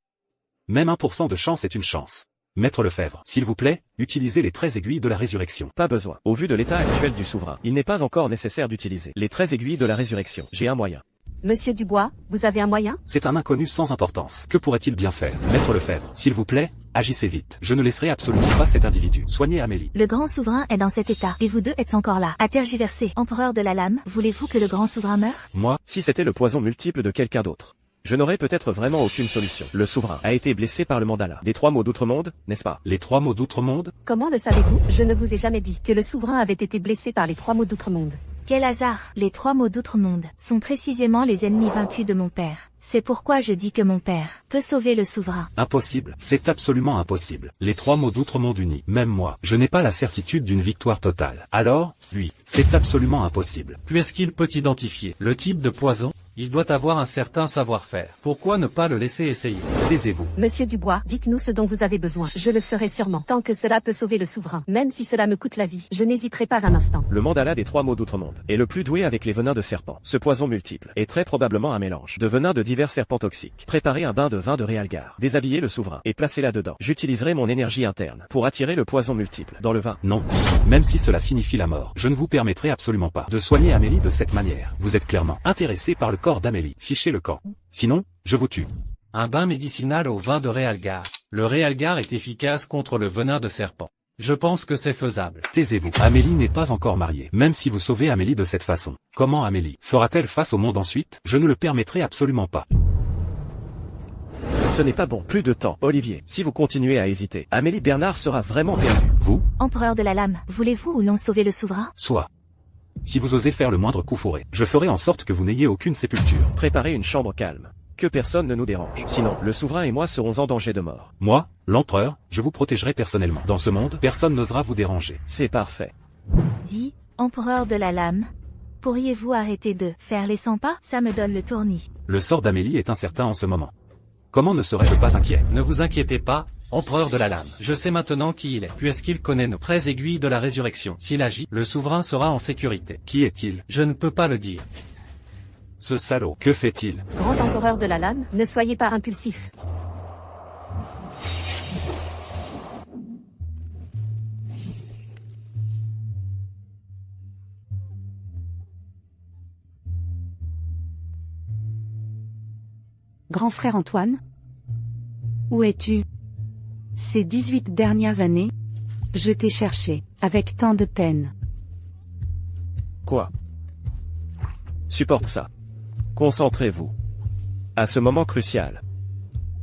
Même 1% de chance est une chance. Maître Lefebvre, s'il vous plaît, utilisez les 13 aiguilles de la résurrection. Pas besoin. Au vu de l'état actuel du souverain, il n'est pas encore nécessaire d'utiliser les 13 aiguilles de la résurrection. J'ai un moyen. Monsieur Dubois, vous avez un moyen? C'est un inconnu sans importance. Que pourrait-il bien faire? Maître Lefebvre, s'il vous plaît, agissez vite. Je ne laisserai absolument pas cet individu. Soignez Amélie. Le grand souverain est dans cet état, et vous deux êtes encore là, à tergiverser. Empereur de la lame, voulez-vous que le grand souverain meure? Moi, Si c'était le poison multiple de quelqu'un d'autre, je n'aurais peut-être vraiment aucune solution. Le souverain a été blessé par le mandala. Des 3 mots d'outre-monde, n'est-ce pas? les 3 mots d'outre-monde? Comment le savez-vous? Je ne vous ai jamais dit que le souverain avait été blessé par les 3 mots d'outre-monde. Quel hasard! Les 3 mots d'outre-monde sont précisément les ennemis vaincus de mon père. C'est pourquoi je dis que mon père peut sauver le souverain. Impossible. C'est absolument impossible. Les 3 mots d'outre-monde unis. Même moi, je n'ai pas la certitude d'une victoire totale. Alors, lui, c'est absolument impossible. Puisqu'il peut identifier le type de poison, il doit avoir un certain savoir-faire. Pourquoi ne pas le laisser essayer? Taisez-vous. Monsieur Dubois, dites-nous ce dont vous avez besoin. Je le ferai sûrement. Tant que cela peut sauver le souverain. Même si cela me coûte la vie, je n'hésiterai pas un instant. Le mandala des 3 mots d'outre-monde est le plus doué avec les venins de serpent. Ce poison multiple est très probablement un mélange de venins de divers serpents toxiques. Préparez un bain de vin de Realgar. Déshabillez le souverain et placez-la dedans. J'utiliserai mon énergie interne pour attirer le poison multiple dans le vin. Non. Même si cela signifie la mort, je ne vous permettrai absolument pas de soigner Amélie de cette manière. Vous êtes clairement intéressé par le corps d'Amélie. Fichez le camp. Sinon, je vous tue. Un bain médicinal au vin de Realgar. Le Realgar est efficace contre le venin de serpent. Je pense que c'est faisable. Taisez-vous. Amélie n'est pas encore mariée. Même si vous sauvez Amélie de cette façon, comment Amélie fera-t-elle face au monde ensuite? Je ne le permettrai absolument pas. Ce n'est pas bon. Plus de temps. Olivier, si vous continuez à hésiter, Amélie Bernard sera vraiment perdue. Vous? Empereur de la lame, voulez-vous ou non sauver le souverain? Soit. Si vous osez faire le moindre coup fourré, je ferai en sorte que vous n'ayez aucune sépulture. Préparez une chambre calme. Que personne ne nous dérange. Sinon, le souverain et moi serons en danger de mort. Moi, l'empereur, je vous protégerai personnellement. Dans ce monde, personne n'osera vous déranger. C'est parfait. Dis, empereur de la lame, pourriez-vous arrêter de faire les 100 pas? Ça me donne le tournis. Le sort d'Amélie est incertain en ce moment. Comment ne serais-je pas inquiet? Ne vous inquiétez pas, empereur de la lame. Je sais maintenant qui il est, puisqu'il connaît nos 13 aiguilles de la résurrection. S'il agit, le souverain sera en sécurité. Qui est-il? Je ne peux pas le dire. Ce salaud, que fait-il? Grand empereur de la lame, ne soyez pas impulsif. Grand frère Antoine? Où es-tu? Ces 18 dernières années, je t'ai cherché, avec tant de peine. Quoi? Supporte ça. Concentrez-vous. À ce moment crucial,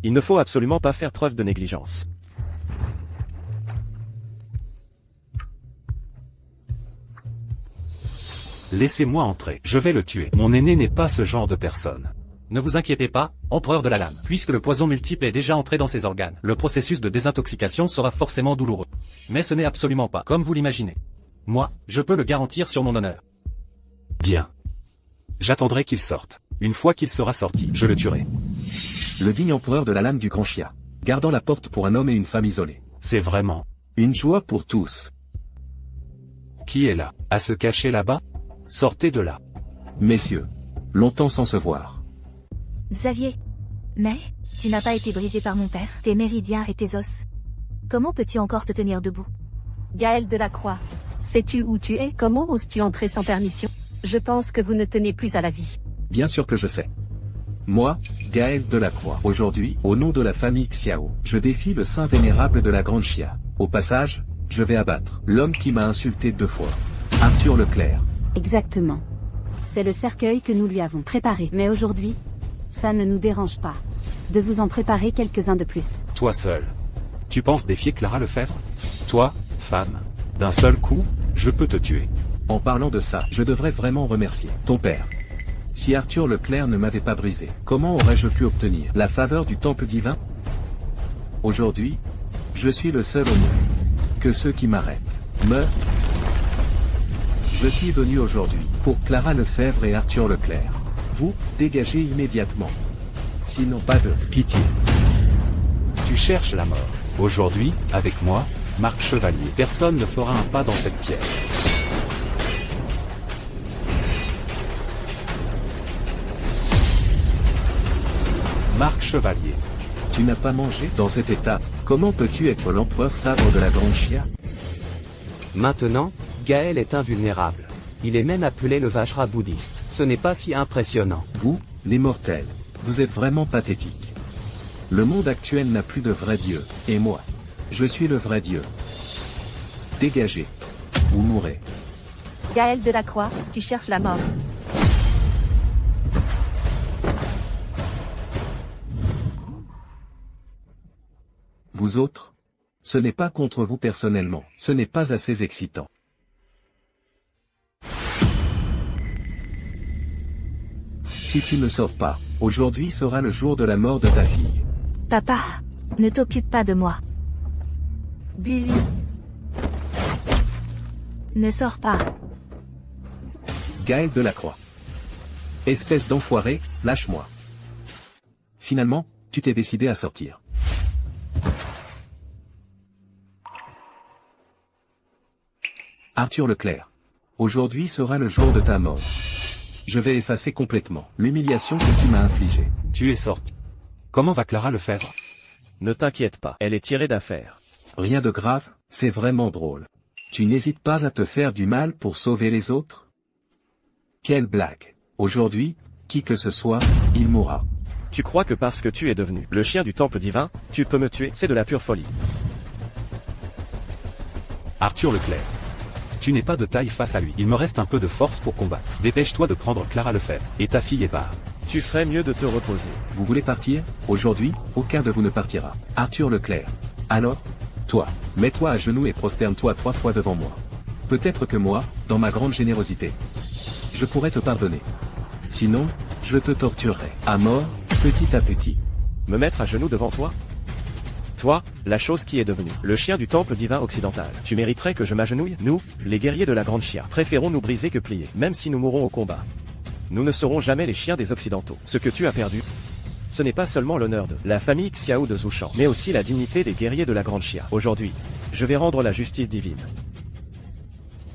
il ne faut absolument pas faire preuve de négligence. Laissez-moi entrer, je vais le tuer. Mon aîné n'est pas ce genre de personne. Ne vous inquiétez pas, empereur de la lame. Puisque le poison multiple est déjà entré dans ses organes, le processus de désintoxication sera forcément douloureux. Mais ce n'est absolument pas comme vous l'imaginez. Moi, je peux le garantir sur mon honneur. Bien. J'attendrai qu'il sorte. Une fois qu'il sera sorti, je le tuerai. Le digne empereur de la lame du grand chia, gardant la porte pour un homme et une femme isolés. C'est vraiment. Une joie pour tous. Qui est là? À se cacher là-bas? Sortez de là. Messieurs, longtemps sans se voir. Xavier. Mais, tu n'as pas été brisé par mon père, tes méridiens et tes os. Comment peux-tu encore te tenir debout? Gaël Delacroix, sais-tu où tu es? Comment oses-tu entrer sans permission? Je pense que vous ne tenez plus à la vie. Bien sûr que je sais. Moi, Gaël Delacroix, aujourd'hui, au nom de la famille Xiao, je défie le saint vénérable de la Grande Chia. Au passage, je vais abattre l'homme qui m'a insulté 2 fois. Arthur Leclerc. Exactement. C'est le cercueil que nous lui avons préparé. Mais aujourd'hui, ça ne nous dérange pas de vous en préparer quelques-uns de plus. Toi seul. Tu penses défier Clara Lefebvre? Toi, femme. D'un seul coup, je peux te tuer. En parlant de ça, je devrais vraiment remercier ton père. Si Arthur Leclerc ne m'avait pas brisé, comment aurais-je pu obtenir la faveur du temple divin? Aujourd'hui, je suis le seul au monde que ceux qui m'arrêtent meurent. Je suis venu aujourd'hui pour Clara Lefebvre et Arthur Leclerc. Vous, dégagez immédiatement. Sinon pas de pitié. Tu cherches la mort. Aujourd'hui, avec moi, Marc Chevalier, personne ne fera un pas dans cette pièce. Marc Chevalier. Tu n'as pas mangé dans cet état. Comment peux-tu être l'empereur sabre de la Grande Chia? Maintenant, Gaël est invulnérable. Il est même appelé le Vajra bouddhiste. Ce n'est pas si impressionnant. Vous, les mortels, vous êtes vraiment pathétiques. Le monde actuel n'a plus de vrai Dieu, et moi, je suis le vrai Dieu. Dégagez. Ou mourrez. Gaël Delacroix, tu cherches la mort. Vous autres? Ce n'est pas contre vous personnellement, ce n'est pas assez excitant. Si tu ne sors pas, aujourd'hui sera le jour de la mort de ta fille. Papa, ne t'occupe pas de moi. Billy. Ne sors pas. Gaël Delacroix. Espèce d'enfoiré, lâche-moi. Finalement, tu t'es décidé à sortir. Arthur Leclerc. Aujourd'hui sera le jour de ta mort. Je vais effacer complètement l'humiliation que tu m'as infligée. Tu es sorti. Comment va Clara Lefebvre? Ne t'inquiète pas, elle est tirée d'affaire. Rien de grave, c'est vraiment drôle. Tu n'hésites pas à te faire du mal pour sauver les autres? Quelle blague. Aujourd'hui, qui que ce soit, il mourra. Tu crois que parce que tu es devenu le chien du temple divin, tu peux me tuer? C'est de la pure folie. Arthur Leclerc. Tu n'es pas de taille face à lui. Il me reste un peu de force pour combattre. Dépêche-toi de prendre Clara Lefebvre. Et ta fille est part. Tu ferais mieux de te reposer. Vous voulez partir? Aujourd'hui, aucun de vous ne partira. Arthur Leclerc. Alors? Toi, mets-toi à genoux et prosterne-toi 3 fois devant moi. Peut-être que moi, dans ma grande générosité, je pourrais te pardonner. Sinon, je te torturerai. À mort, petit à petit. Me mettre à genoux devant toi? Toi, la chose qui est devenue le chien du temple divin occidental. Tu mériterais que je m'agenouille? Nous, les guerriers de la Grande Chia, préférons nous briser que plier, même si nous mourrons au combat. Nous ne serons jamais les chiens des Occidentaux. Ce que tu as perdu, ce n'est pas seulement l'honneur de la famille Xiao de Zhoushan, mais aussi la dignité des guerriers de la Grande Chia. Aujourd'hui, je vais rendre la justice divine.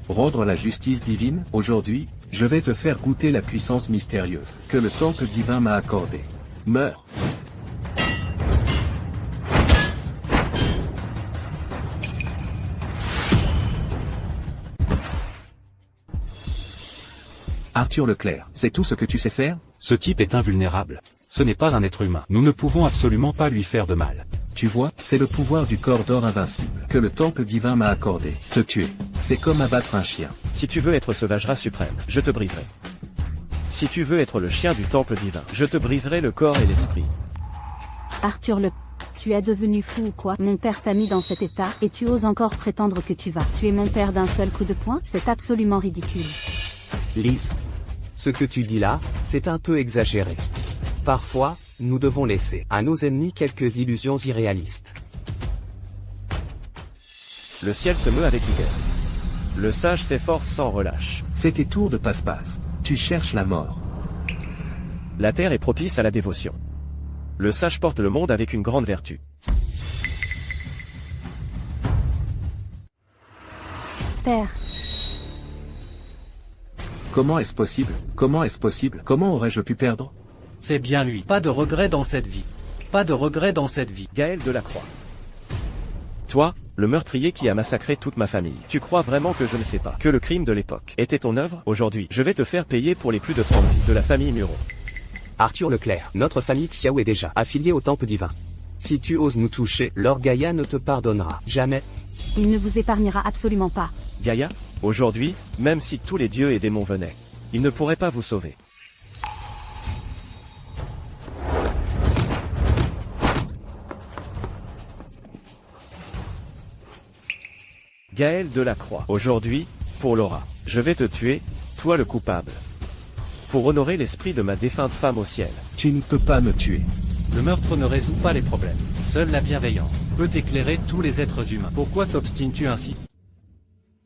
Rendre la justice divine? Aujourd'hui, je vais te faire goûter la puissance mystérieuse que le temple divin m'a accordée. Meurs! Arthur Leclerc, c'est tout ce que tu sais faire? Ce type est invulnérable. Ce n'est pas un être humain. Nous ne pouvons absolument pas lui faire de mal. Tu vois, c'est le pouvoir du corps d'or invincible que le temple divin m'a accordé. Te tuer, c'est comme abattre un chien. Si tu veux être ce Vajra suprême, je te briserai. Si tu veux être le chien du temple divin, je te briserai le corps et l'esprit. Arthur tu es devenu fou ou quoi? Mon père t'a mis dans cet état, et tu oses encore prétendre que tu vas tuer mon père d'un seul coup de poing? C'est absolument ridicule. Lise. Ce que tu dis là, c'est un peu exagéré. Parfois, nous devons laisser à nos ennemis quelques illusions irréalistes. Le ciel se meut avec l'hiver. Le sage s'efforce sans relâche. Fais tes tours de passe-passe. Tu cherches la mort. La terre est propice à la dévotion. Le sage porte le monde avec une grande vertu. Père. Comment est-ce possible? Comment est-ce possible? Comment aurais-je pu perdre? C'est bien lui. Pas de regret dans cette vie. Pas de regret dans cette vie. Gaël Delacroix. Toi, le meurtrier qui a massacré toute ma famille. Tu crois vraiment que je ne sais pas que le crime de l'époque était ton œuvre? Aujourd'hui, je vais te faire payer pour les plus de 30 vies de la famille Muron. Arthur Leclerc, notre famille Xiao est déjà affiliée au temple divin. Si tu oses nous toucher, Lord Gaïa ne te pardonnera jamais. Il ne vous épargnera absolument pas. Gaïa, aujourd'hui, même si tous les dieux et démons venaient, ils ne pourraient pas vous sauver. Gaël Delacroix. Aujourd'hui, pour Laura, je vais te tuer, toi le coupable. Pour honorer l'esprit de ma défunte femme au ciel. Tu ne peux pas me tuer. Le meurtre ne résout pas les problèmes. Seule la bienveillance peut éclairer tous les êtres humains. Pourquoi t'obstines-tu ainsi?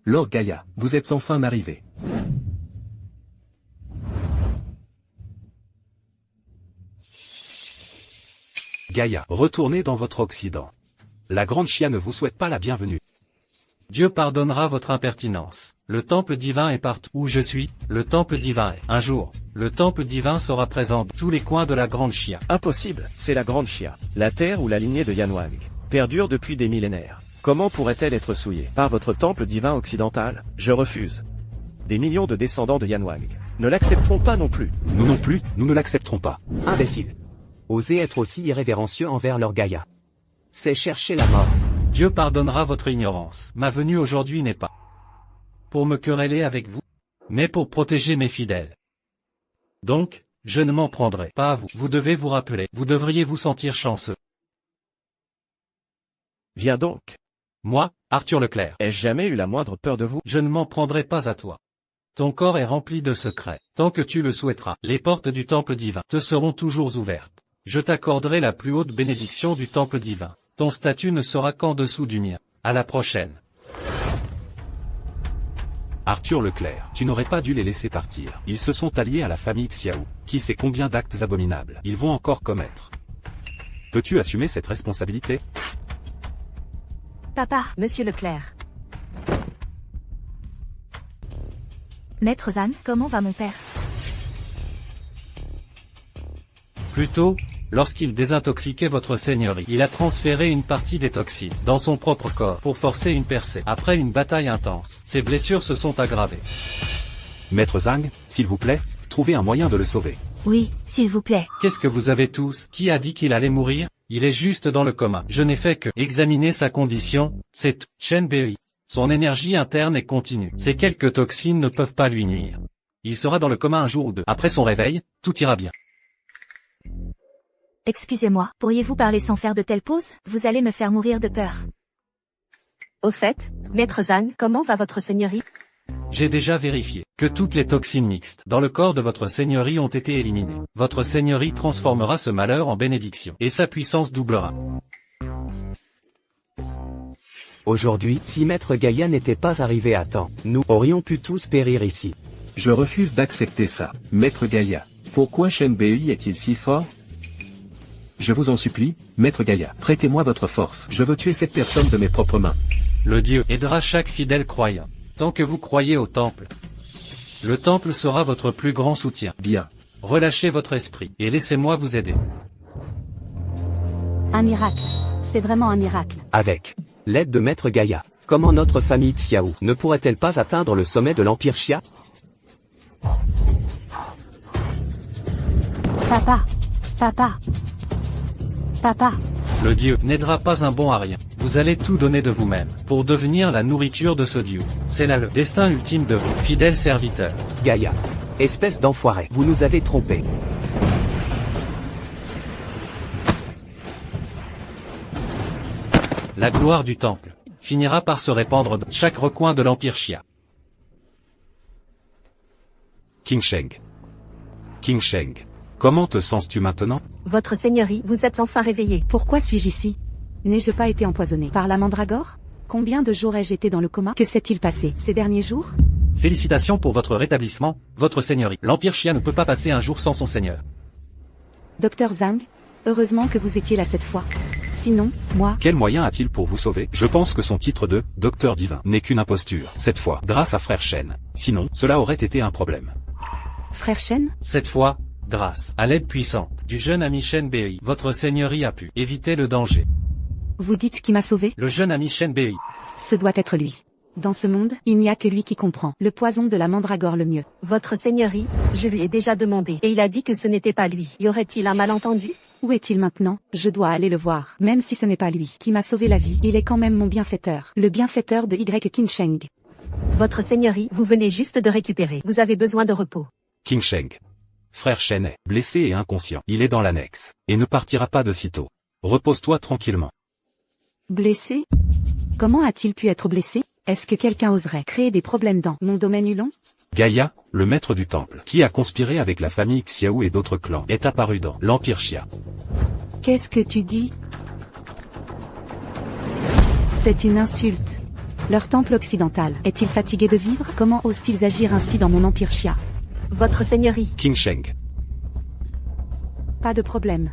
Lord Gaïa, vous êtes enfin arrivé. Gaïa, retournez dans votre Occident. La grande Chia ne vous souhaite pas la bienvenue. Dieu pardonnera votre impertinence. Le temple divin est partout où je suis, le temple divin est. Un jour, le temple divin sera présent dans tous les coins de la grande Chia. Impossible, c'est la grande Chia. La terre ou la lignée de Yanwang perdure depuis des millénaires. Comment pourrait-elle être souillée par votre temple divin occidental? Je refuse. Des millions de descendants de Yanwang ne l'accepteront pas non plus. Nous non plus, nous ne l'accepterons pas. Imbécile. Osez être aussi irrévérencieux envers leur Gaïa. C'est chercher la mort. Dieu pardonnera votre ignorance. Ma venue aujourd'hui n'est pas pour me quereller avec vous, mais pour protéger mes fidèles. Donc, je ne m'en prendrai pas à vous. Vous devez vous rappeler, vous devriez vous sentir chanceux. Viens donc. Moi, Arthur Leclerc, Ai-je jamais eu la moindre peur de vous? je ne m'en prendrai pas à toi. Ton corps est rempli de secrets. Tant que tu le souhaiteras, les portes du temple divin te seront toujours ouvertes. Je t'accorderai la plus haute bénédiction du temple divin. Ton statut ne sera qu'en dessous du mien. À la prochaine. Arthur Leclerc, tu n'aurais pas dû les laisser partir. Ils se sont alliés à la famille Xiao. Qui sait combien d'actes abominables ils vont encore commettre? Peux-tu assumer cette responsabilité? Papa, Monsieur Leclerc. Maître Zhang, comment va mon père? Plutôt, lorsqu'il désintoxiquait votre seigneurie, il a transféré une partie des toxines dans son propre corps pour forcer une percée. Après une bataille intense, ses blessures se sont aggravées. Maître Zhang, s'il vous plaît, trouvez un moyen de le sauver. Oui, s'il vous plaît. Qu'est-ce que vous avez tous? Qui a dit qu'il allait mourir? Il est juste dans le coma. Je n'ai fait que examiner sa condition, c'est tout. Shen Bei. Son énergie interne est continue. Ces quelques toxines ne peuvent pas lui nuire. Il sera dans le coma un jour ou deux. Après son réveil, tout ira bien. Excusez-moi, pourriez-vous parler sans faire de telles pauses? Vous allez me faire mourir de peur. Au fait, Maître Zhang, comment va votre seigneurie? J'ai déjà vérifié que toutes les toxines mixtes dans le corps de votre seigneurie ont été éliminées. Votre seigneurie transformera ce malheur en bénédiction, et sa puissance doublera. Aujourd'hui, si Maître Gaïa n'était pas arrivé à temps, nous aurions pu tous périr ici. Je refuse d'accepter ça. Maître Gaïa, pourquoi Shen Bei est-il si fort? Je vous en supplie, Maître Gaïa, prêtez-moi votre force. Je veux tuer cette personne de mes propres mains. Le Dieu aidera chaque fidèle croyant. Tant que vous croyez au temple, le temple sera votre plus grand soutien. Bien. Relâchez votre esprit, et laissez-moi vous aider. Un miracle. C'est vraiment un miracle. Avec l'aide de Maître Gaïa, comment notre famille Xiao ne pourrait-elle pas atteindre le sommet de l'Empire Xia? Papa. Papa. Papa. Le Dieu n'aidera pas un bon à rien. Vous allez tout donner de vous-même pour devenir la nourriture de ce Dieu. C'est là le destin ultime de vos fidèles serviteurs. Gaïa. Espèce d'enfoiré, vous nous avez trompés. La gloire du temple finira par se répandre dans chaque recoin de l'Empire Xia. King Sheng. King Sheng. Comment te sens-tu maintenant? Votre seigneurie, vous êtes enfin réveillé. Pourquoi suis-je ici? N'ai-je pas été empoisonné par la mandragore? Combien de jours ai-je été dans le coma? Que s'est-il passé ces derniers jours? Félicitations pour votre rétablissement, votre seigneurie. L'Empire Xia ne peut pas passer un jour sans son seigneur. Docteur Zhang, heureusement que vous étiez là cette fois. Sinon, moi... Quel moyen a-t-il pour vous sauver? Je pense que son titre de Docteur Divin n'est qu'une imposture, cette fois, grâce à Frère Shen. Sinon, cela aurait été un problème. Frère Shen? Cette fois, grâce à l'aide puissante du jeune ami Shen Bei, votre seigneurie a pu éviter le danger. Vous dites qui m'a sauvé? Le jeune ami Shen Bei. Ce doit être lui. Dans ce monde, il n'y a que lui qui comprend le poison de la mandragore le mieux. Votre seigneurie, je lui ai déjà demandé, et il a dit que ce n'était pas lui. Y aurait-il un malentendu? Où est-il maintenant? Je dois aller le voir. Même si ce n'est pas lui qui m'a sauvé la vie, il est quand même mon bienfaiteur. Le bienfaiteur de Y King Sheng. Votre seigneurie, vous venez juste de récupérer. Vous avez besoin de repos. King Sheng. Frère Shen est blessé et inconscient. Il est dans l'annexe, et ne partira pas de sitôt. Repose-toi tranquillement. Blessé? Comment a-t-il pu être blessé? Est-ce que quelqu'un oserait créer des problèmes dans mon domaine Hulon? Gaïa, le maître du temple, qui a conspiré avec la famille Xiao et d'autres clans, est apparu dans l'Empire Xia. Qu'est-ce que tu dis? C'est une insulte. Leur temple occidental est-il fatigué de vivre? Comment osent-ils agir ainsi dans mon empire Xia? Votre seigneurie. King Sheng. Pas de problème.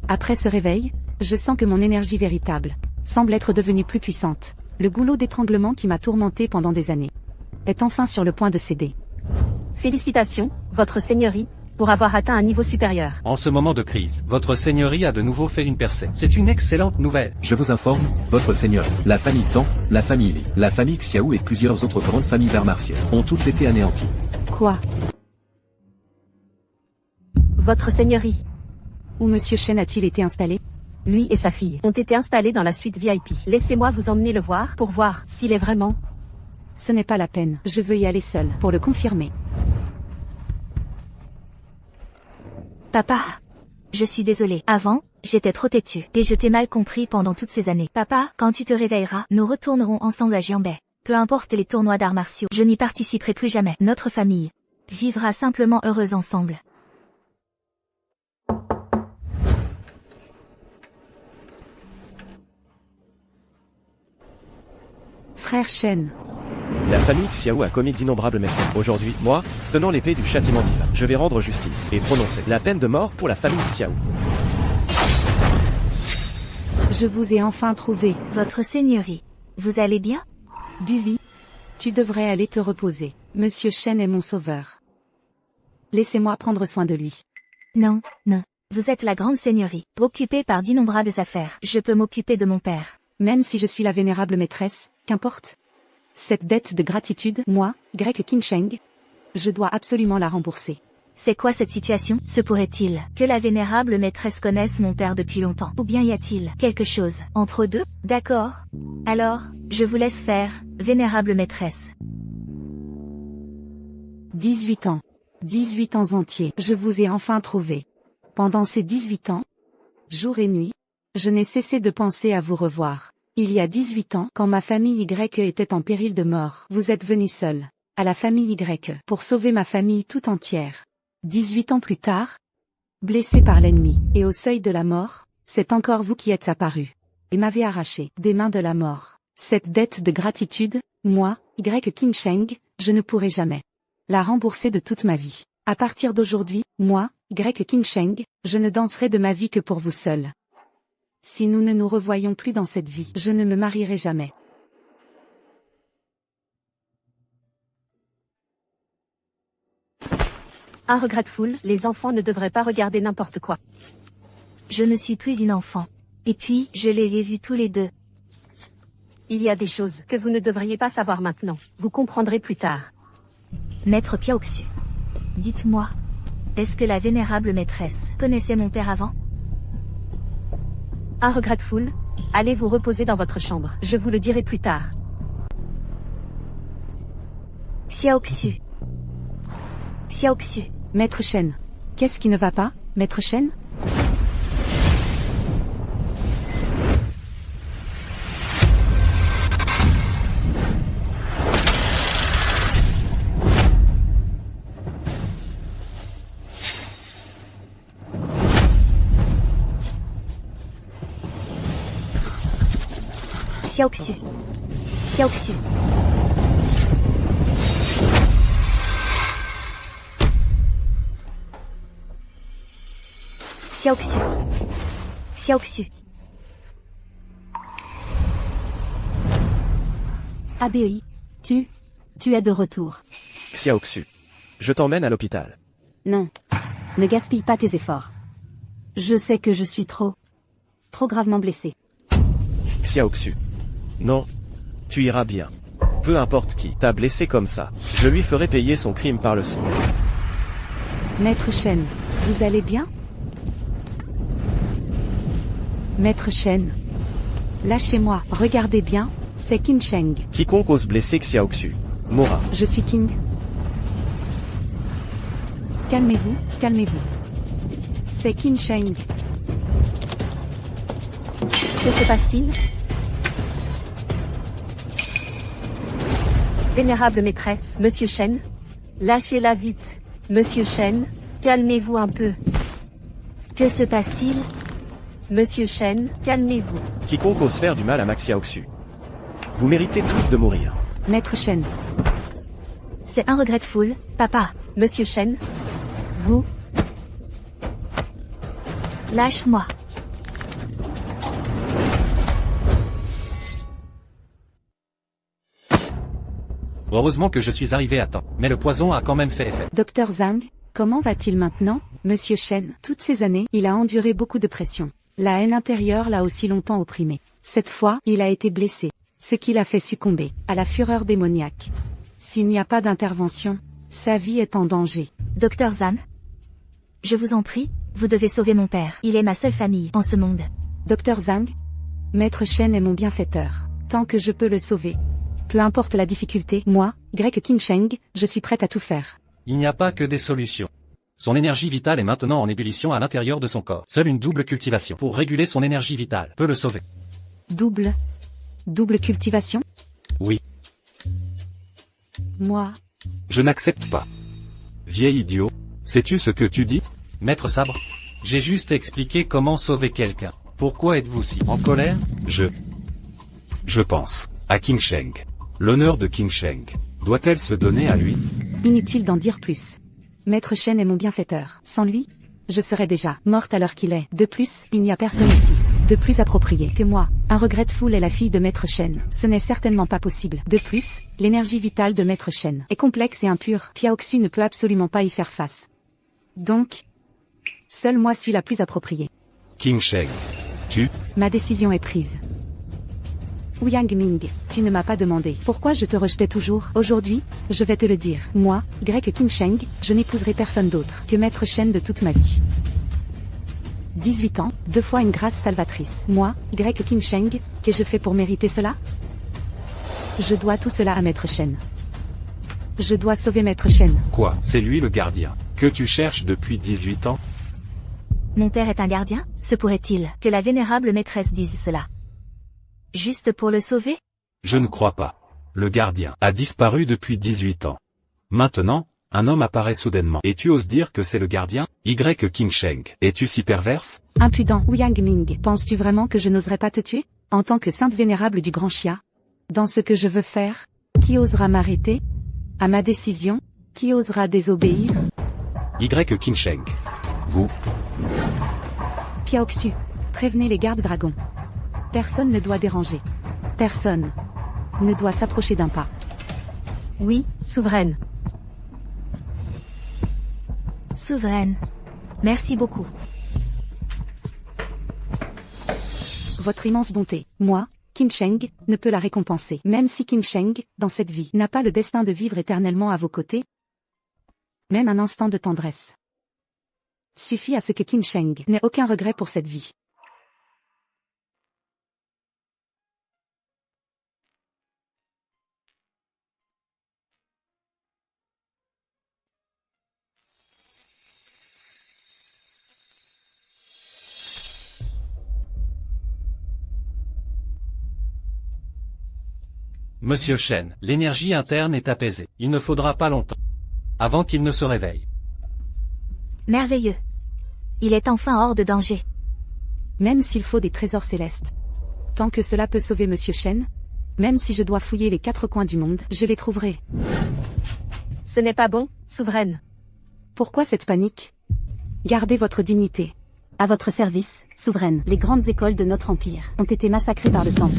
Après ce réveil, Je sens que mon énergie véritable semble être devenue plus puissante. Le goulot d'étranglement qui m'a tourmenté pendant des années est enfin sur le point de céder. Félicitations, votre seigneurie, pour avoir atteint un niveau supérieur. En ce moment de crise, votre seigneurie a de nouveau fait une percée. C'est une excellente nouvelle. Je vous informe, votre seigneur, la famille Tang, la famille Li, la famille Xiao et plusieurs autres grandes familles d'arts martiaux ont toutes été anéanties. Quoi? Votre seigneurie. Où Monsieur Shen a-t-il été installé? Lui et sa fille ont été installés dans la suite VIP. Laissez-moi vous emmener le voir pour voir s'il est vraiment... Ce n'est pas la peine. Je veux y aller seul pour le confirmer. Papa. Je suis désolée. Avant, j'étais trop têtue. Et je t'ai mal compris pendant toutes ces années. Papa, quand tu te réveilleras, nous retournerons ensemble à Jianbei. Peu importe les tournois d'arts martiaux, je n'y participerai plus jamais. Notre famille vivra simplement heureuse ensemble. Frère Shen. La famille Xiao a commis d'innombrables méfaits. Aujourd'hui, moi, tenant l'épée du châtiment divin, je vais rendre justice et prononcer la peine de mort pour la famille Xiao. Je vous ai enfin trouvé. Votre seigneurie. Vous allez bien? Buvi, tu devrais aller te reposer. Monsieur Shen est mon sauveur. Laissez-moi prendre soin de lui. Non, non. Vous êtes la grande seigneurie, occupée par d'innombrables affaires. Je peux m'occuper de mon père. Même si je suis la vénérable maîtresse, qu'importe. Cette dette de gratitude, moi, grec Qingsheng, je dois absolument la rembourser. C'est quoi cette situation? Se pourrait-il que la vénérable maîtresse connaisse mon père depuis longtemps? Ou bien y a-t-il quelque chose entre eux deux? D'accord. Alors, je vous laisse faire, vénérable maîtresse. 18 ans. 18 ans entiers. Je vous ai enfin trouvé. Pendant ces 18 ans, jour et nuit, je n'ai cessé de penser à vous revoir. Il y a 18 ans, quand ma famille Y était en péril de mort, vous êtes venu seul, à la famille Y, pour sauver ma famille tout entière. 18 ans plus tard, blessé par l'ennemi, et au seuil de la mort, c'est encore vous qui êtes apparu, et m'avez arraché des mains de la mort. Cette dette de gratitude, moi, Y Qingsheng, je ne pourrai jamais la rembourser de toute ma vie. À partir d'aujourd'hui, moi, Y Qingsheng, je ne danserai de ma vie que pour vous seul. Si nous ne nous revoyons plus dans cette vie, je ne me marierai jamais. Regretful, les enfants ne devraient pas regarder n'importe quoi. Je ne suis plus une enfant. Et puis, je les ai vus tous les deux. Il y a des choses que vous ne devriez pas savoir maintenant. Vous comprendrez plus tard. Maître Piaoxu. Dites-moi. Est-ce que la vénérable maîtresse connaissait mon père avant? Regretful, allez vous reposer dans votre chambre. Je vous le dirai plus tard. Xiaoxu. Xiaoxu. Maître Shen. Qu'est-ce qui ne va pas, Maître Shen? Xiaoxu. Xiaoxu. Xiaoxu. Xiaoxu. ABI, tu es de retour. Xiaoxu. Je t'emmène à l'hôpital. Non. Ne gaspille pas tes efforts. Je sais que je suis trop gravement blessé. Xiaoxu. Non. Tu iras bien. Peu importe qui t'a blessé comme ça, je lui ferai payer son crime par le sang. Maître Shen, vous allez bien? Maître Shen. Lâchez-moi, regardez bien, c'est Qingsheng. Quiconque ose blesser Xiaoxu mourra. Je suis King. Calmez-vous, calmez-vous. C'est Qingsheng. Que se passe-t-il? Vénérable maîtresse, Monsieur Shen. Lâchez-la vite. Monsieur Shen, calmez-vous un peu. Que se passe-t-il? Monsieur Shen, calmez-vous. Quiconque ose faire du mal à Max Xiaoxu. Vous méritez tous de mourir. Maître Shen. C'est un regretful, papa. Monsieur Shen. Vous. Lâche-moi. Heureusement que je suis arrivé à temps. Mais le poison a quand même fait effet. Docteur Zhang, comment va-t-il maintenant, Monsieur Shen? Toutes ces années, il a enduré beaucoup de pression. La haine intérieure l'a aussi longtemps opprimé. Cette fois, il a été blessé, ce qui l'a fait succomber à la fureur démoniaque. S'il n'y a pas d'intervention, sa vie est en danger. Docteur Zhang, je vous en prie, vous devez sauver mon père. Il est ma seule famille en ce monde. Docteur Zhang, Maître Shen est mon bienfaiteur. Tant que je peux le sauver. Peu importe la difficulté, moi, Greg Qingsheng, je suis prête à tout faire. Il n'y a pas que des solutions. Son énergie vitale est maintenant en ébullition à l'intérieur de son corps. Seule une double cultivation pour réguler son énergie vitale peut le sauver. Double cultivation? Oui. Moi, Je n'accepte pas. Vieil idiot, sais-tu ce que tu dis? Maître Sabre, j'ai juste expliqué comment sauver quelqu'un. Pourquoi êtes-vous si en colère? Je pense à Qingsheng. L'honneur de Qingsheng doit-elle se donner à lui? inutile d'en dire plus. Maître Shen est mon bienfaiteur. Sans lui, je serais déjà morte à l'heure qu'il est. De plus, il n'y a personne ici de plus approprié que moi. Un regretful est la fille de Maître Shen. Ce n'est certainement pas possible. De plus, l'énergie vitale de Maître Shen est complexe et impure. Piaoxu ne peut absolument pas y faire face. Donc, seule moi suis la plus appropriée. Qingsheng, Ma décision est prise. Yang Ming, tu ne m'as pas demandé pourquoi je te rejetais toujours. Aujourd'hui, je vais te le dire. Moi, Greg Qingsheng, je n'épouserai personne d'autre que Maître Shen de toute ma vie. 18 ans, 2 fois une grâce salvatrice. Moi, Greg Qingsheng, qu'ai-je fait pour mériter cela? Je dois tout cela à Maître Shen. Je dois sauver Maître Shen. Quoi? C'est lui le gardien que tu cherches depuis 18 ans? Mon père est un gardien? Se pourrait-il que la vénérable maîtresse dise cela? Juste pour le sauver? Je ne crois pas. Le gardien a disparu depuis 18 ans. Maintenant, un homme apparaît soudainement. Et tu oses dire que c'est le gardien? Qingsheng. Es-tu si perverse? Impudent. Yang Ming, penses-tu vraiment que je n'oserais pas te tuer? En tant que sainte vénérable du Grand Xia? Dans ce que je veux faire? Qui osera m'arrêter? À ma décision? Qui osera désobéir? Qingsheng. Vous? Piaoxu, prévenez les gardes dragons. Personne ne doit déranger. Personne ne doit s'approcher d'un pas. Oui, souveraine. Souveraine. Merci beaucoup. Votre immense bonté, moi, Qingsheng, ne peut la récompenser. Même si Qingsheng, dans cette vie, n'a pas le destin de vivre éternellement à vos côtés, même un instant de tendresse suffit à ce que Qingsheng n'ait aucun regret pour cette vie. Monsieur Shen, l'énergie interne est apaisée. Il ne faudra pas longtemps avant qu'il ne se réveille. Merveilleux. Il est enfin hors de danger. Même s'il faut des trésors célestes. Tant que cela peut sauver Monsieur Shen, même si je dois fouiller les 4 coins du monde, je les trouverai. Ce n'est pas bon, souveraine. Pourquoi cette panique? Gardez votre dignité. À votre service, souveraine. Les grandes écoles de notre empire ont été massacrées par le temple,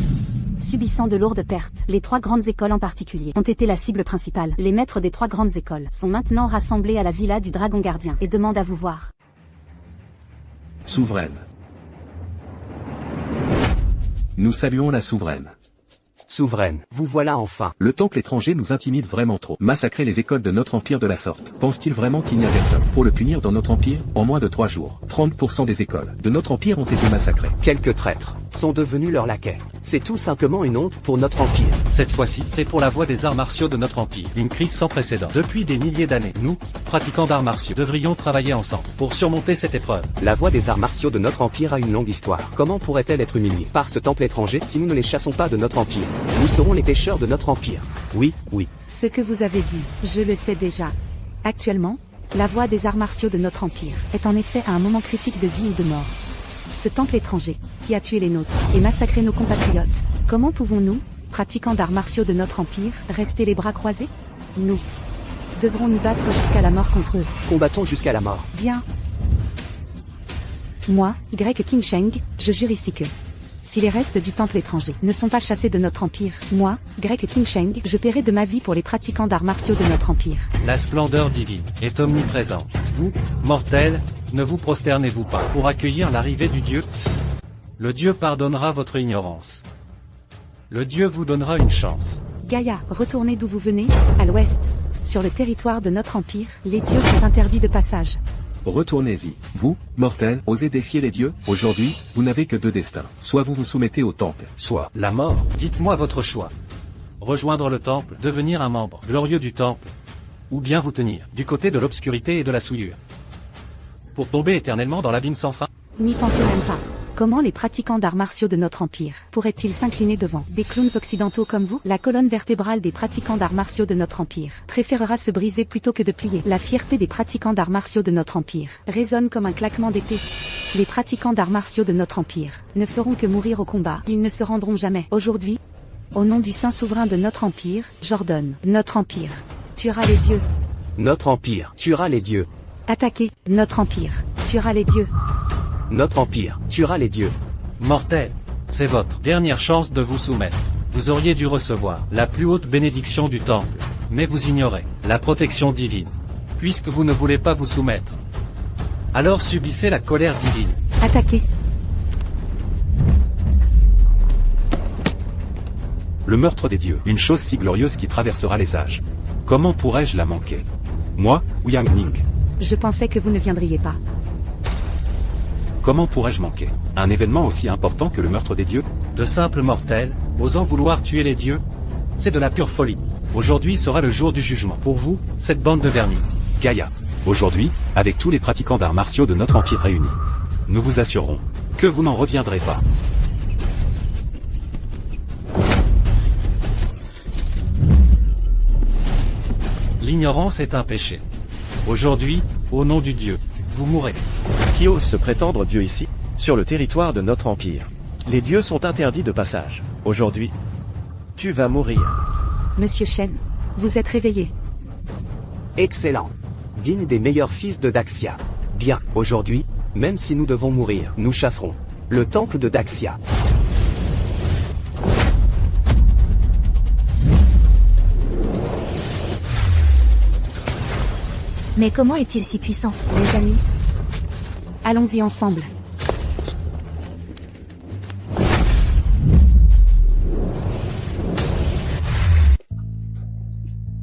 subissant de lourdes pertes. Les 3 grandes écoles en particulier ont été la cible principale. Les maîtres des 3 grandes écoles sont maintenant rassemblés à la villa du dragon gardien et demandent à vous voir. Souveraine. Nous saluons la souveraine. Souveraine, vous voilà enfin. Le temple étranger nous intimide vraiment trop. Massacrer les écoles de notre empire de la sorte. Pense-t-il vraiment qu'il n'y a personne pour le punir dans notre empire? En moins de 3 jours, 30% des écoles de notre empire ont été massacrées. Quelques traîtres sont devenus leurs laquais. C'est tout simplement une honte pour notre empire. Cette fois-ci, c'est pour la voie des arts martiaux de notre empire. Une crise sans précédent. Depuis des milliers d'années, nous, pratiquants d'arts martiaux, devrions travailler ensemble pour surmonter cette épreuve. La voie des arts martiaux de notre empire a une longue histoire. Comment pourrait-elle être humiliée par ce temple étranger si nous ne les chassons pas de notre empire? Nous serons les pêcheurs de notre empire. Oui, oui. Ce que vous avez dit, je le sais déjà. Actuellement, la voie des arts martiaux de notre empire est en effet à un moment critique de vie ou de mort. Ce temple étranger, qui a tué les nôtres et massacré nos compatriotes, comment pouvons-nous, pratiquants d'arts martiaux de notre empire, rester les bras croisés? Nous devrons nous battre jusqu'à la mort contre eux. Combattons jusqu'à la mort. Bien. Moi, Greg Qingsheng, je jure ici que, Si les restes du temple étranger ne sont pas chassés de notre empire, moi, grec King Sheng, je paierai de ma vie pour les pratiquants d'arts martiaux de notre empire. La splendeur divine est omniprésente. Vous, mortels, ne vous prosternez-vous pas pour accueillir l'arrivée du Dieu? Le Dieu pardonnera votre ignorance. Le Dieu vous donnera une chance. Gaïa, retournez d'où vous venez, à l'ouest. Sur le territoire de notre empire, les dieux sont interdits de passage. Retournez-y. Vous, mortels, osez défier les dieux. Aujourd'hui, vous n'avez que deux destins. Soit vous vous soumettez au temple, Soit la mort. Dites-moi votre choix. Rejoindre le temple, devenir un membre glorieux du temple, ou bien vous tenir du côté de l'obscurité et de la souillure, pour tomber éternellement dans l'abîme sans fin. N'y pensez même pas. Comment les pratiquants d'arts martiaux de notre empire pourraient-ils s'incliner devant des clowns occidentaux comme vous? La colonne vertébrale des pratiquants d'arts martiaux de notre empire préférera se briser plutôt que de plier. La fierté des pratiquants d'arts martiaux de notre empire résonne comme un claquement d'épée. Les pratiquants d'arts martiaux de notre empire ne feront que mourir au combat. Ils ne se rendront jamais. Aujourd'hui, au nom du saint souverain de notre empire, j'ordonne, notre empire tuera les dieux. Notre empire tuera les dieux. Attaquez, notre empire tuera les dieux. Notre empire tuera les dieux. Mortels, c'est votre dernière chance de vous soumettre. Vous auriez dû recevoir la plus haute bénédiction du temple, mais vous ignorez la protection divine. Puisque vous ne voulez pas vous soumettre, alors subissez la colère divine. Attaquez. Le meurtre des dieux, une chose si glorieuse qui traversera les âges. Comment pourrais-je la manquer? Moi, Yang Ning. Je pensais que vous ne viendriez pas. Comment pourrais-je manquer un événement aussi important que le meurtre des dieux? De simples mortels, osant vouloir tuer les dieux, c'est de la pure folie. Aujourd'hui sera le jour du jugement. Pour vous, cette bande de vernis. Gaïa. Aujourd'hui, avec tous les pratiquants d'arts martiaux de notre empire réunis, nous vous assurons que vous n'en reviendrez pas. L'ignorance est un péché. Aujourd'hui, au nom du Dieu, vous mourrez. Qui ose se prétendre Dieu ici, sur le territoire de notre empire? Les dieux sont interdits de passage. Aujourd'hui, tu vas mourir. Monsieur Shen, vous êtes réveillé. Excellent. Digne des meilleurs fils de Daxia. Bien, aujourd'hui, même si nous devons mourir, nous chasserons le temple de Daxia. Mais comment est-il si puissant? Les amis, allons-y ensemble.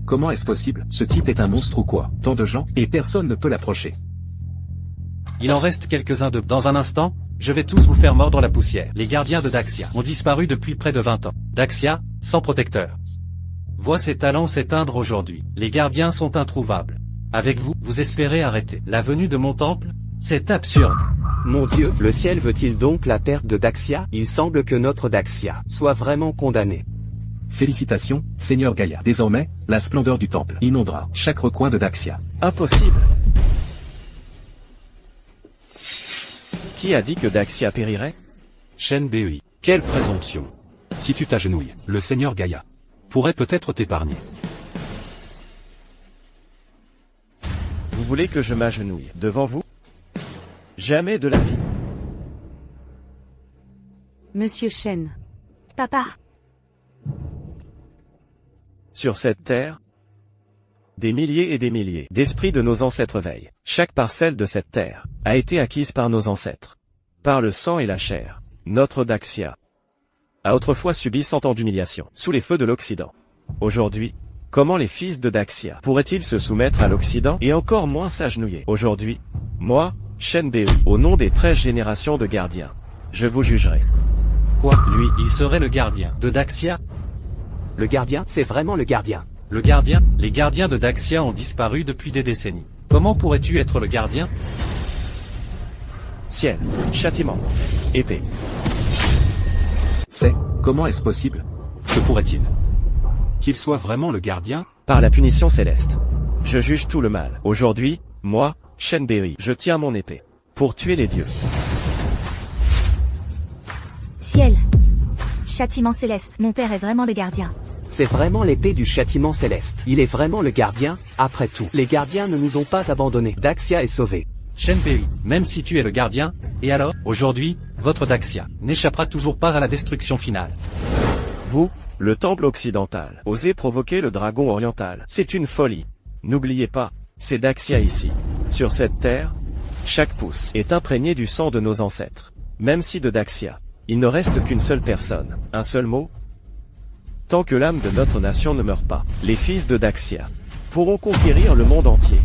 Comment est-ce possible? Ce type est un monstre ou quoi? Tant de gens, et personne ne peut l'approcher. Il en reste quelques-uns de... Dans un instant, je vais tous vous faire mordre la poussière. Les gardiens de Daxia ont disparu depuis près de 20 ans. Daxia, sans protecteur, voit ses talents s'éteindre aujourd'hui. Les gardiens sont introuvables. Avec vous, vous espérez arrêter la venue de mon temple? C'est absurde. Mon Dieu, le ciel veut-il donc la perte de Daxia? Il semble que notre Daxia soit vraiment condamné. Félicitations, Seigneur Gaïa. Désormais, la splendeur du temple inondera chaque recoin de Daxia. Impossible. Qui a dit que Daxia périrait? Shen Bei. Quelle présomption. Si tu t'agenouilles, le Seigneur Gaïa pourrait peut-être t'épargner. Vous voulez que je m'agenouille devant vous? Jamais de la vie. Monsieur Shen. Papa. Sur cette terre, des milliers et des milliers d'esprits de nos ancêtres veillent. Chaque parcelle de cette terre a été acquise par nos ancêtres. Par le sang et la chair. Notre Daxia a autrefois subi 100 ans d'humiliation sous les feux de l'Occident. Aujourd'hui, comment les fils de Daxia pourraient-ils se soumettre à l'Occident et encore moins s'agenouiller? Aujourd'hui, moi, Shen Bei, au nom des 13 générations de gardiens, je vous jugerai. Quoi? Lui, il serait le gardien de Daxia? Le gardien, c'est vraiment le gardien. Le gardien? Les gardiens de Daxia ont disparu depuis des décennies. Comment pourrais-tu être le gardien? Ciel, châtiment, épée. Comment est-ce possible? Que pourrait-il? Qu'il soit vraiment le gardien? Par la punition céleste. Je juge tout le mal. Aujourd'hui, moi, Shen Bei, je tiens mon épée. Pour tuer les dieux. Ciel. Châtiment céleste. Mon père est vraiment le gardien. C'est vraiment l'épée du châtiment céleste. Il est vraiment le gardien, après tout. Les gardiens ne nous ont pas abandonnés. Daxia est sauvée. Shen Bei, même si tu es le gardien, et alors, aujourd'hui, votre Daxia n'échappera toujours pas à la destruction finale. Vous, le temple occidental, osez provoquer le dragon oriental. C'est une folie. N'oubliez pas, c'est Daxia ici. Sur cette terre, chaque pouce est imprégné du sang de nos ancêtres. Même si de Daxia, il ne reste qu'une seule personne, un seul mot. Tant que l'âme de notre nation ne meurt pas, les fils de Daxia pourront conquérir le monde entier.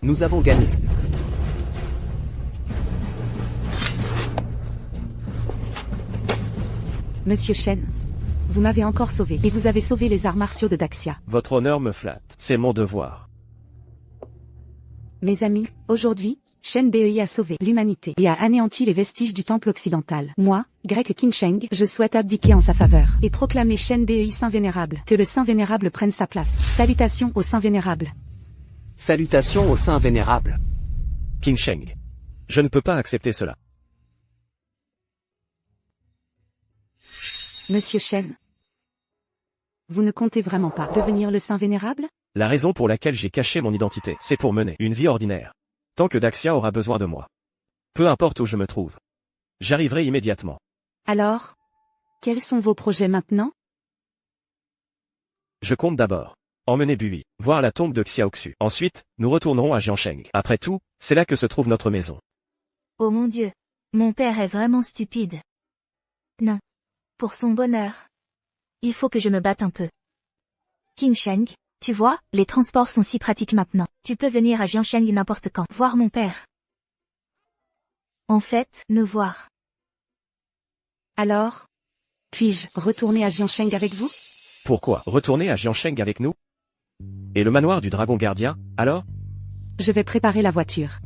Nous avons gagné. Monsieur Shen, vous m'avez encore sauvé, et vous avez sauvé les arts martiaux de Daxia. Votre honneur me flatte, c'est mon devoir. Mes amis, aujourd'hui, Shen Bei a sauvé l'humanité et a anéanti les vestiges du temple occidental. Moi, grec King Sheng, je souhaite abdiquer en sa faveur et proclamer Shen Bei Saint Vénérable. Que le Saint Vénérable prenne sa place. Salutations au Saint Vénérable. Salutations au Saint Vénérable. King Sheng. Je ne peux pas accepter cela. Monsieur Shen, vous ne comptez vraiment pas devenir le Saint Vénérable? La raison pour laquelle j'ai caché mon identité, c'est pour mener une vie ordinaire. Tant que Daxia aura besoin de moi. Peu importe où je me trouve. J'arriverai immédiatement. Alors, quels sont vos projets maintenant? Je compte d'abord emmener Bui, voir la tombe de Xiaoxu. Ensuite, nous retournerons à Jiansheng. Après tout, c'est là que se trouve notre maison. Oh mon Dieu. Mon père est vraiment stupide. Non. Pour son bonheur. Il faut que je me batte un peu. King Sheng, tu vois, les transports sont si pratiques maintenant. Tu peux venir à Jiansheng n'importe quand, voir mon père. En fait, nous voir. Alors, puis-je retourner à Jiansheng avec vous? Pourquoi retourner à Jiansheng avec nous? Et le manoir du dragon gardien, alors? Je vais préparer la voiture.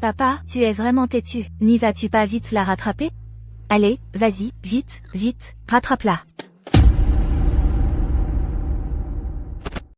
Papa, tu es vraiment têtu. N'y vas-tu pas vite la rattraper? Allez, vas-y, vite, vite, rattrape-la.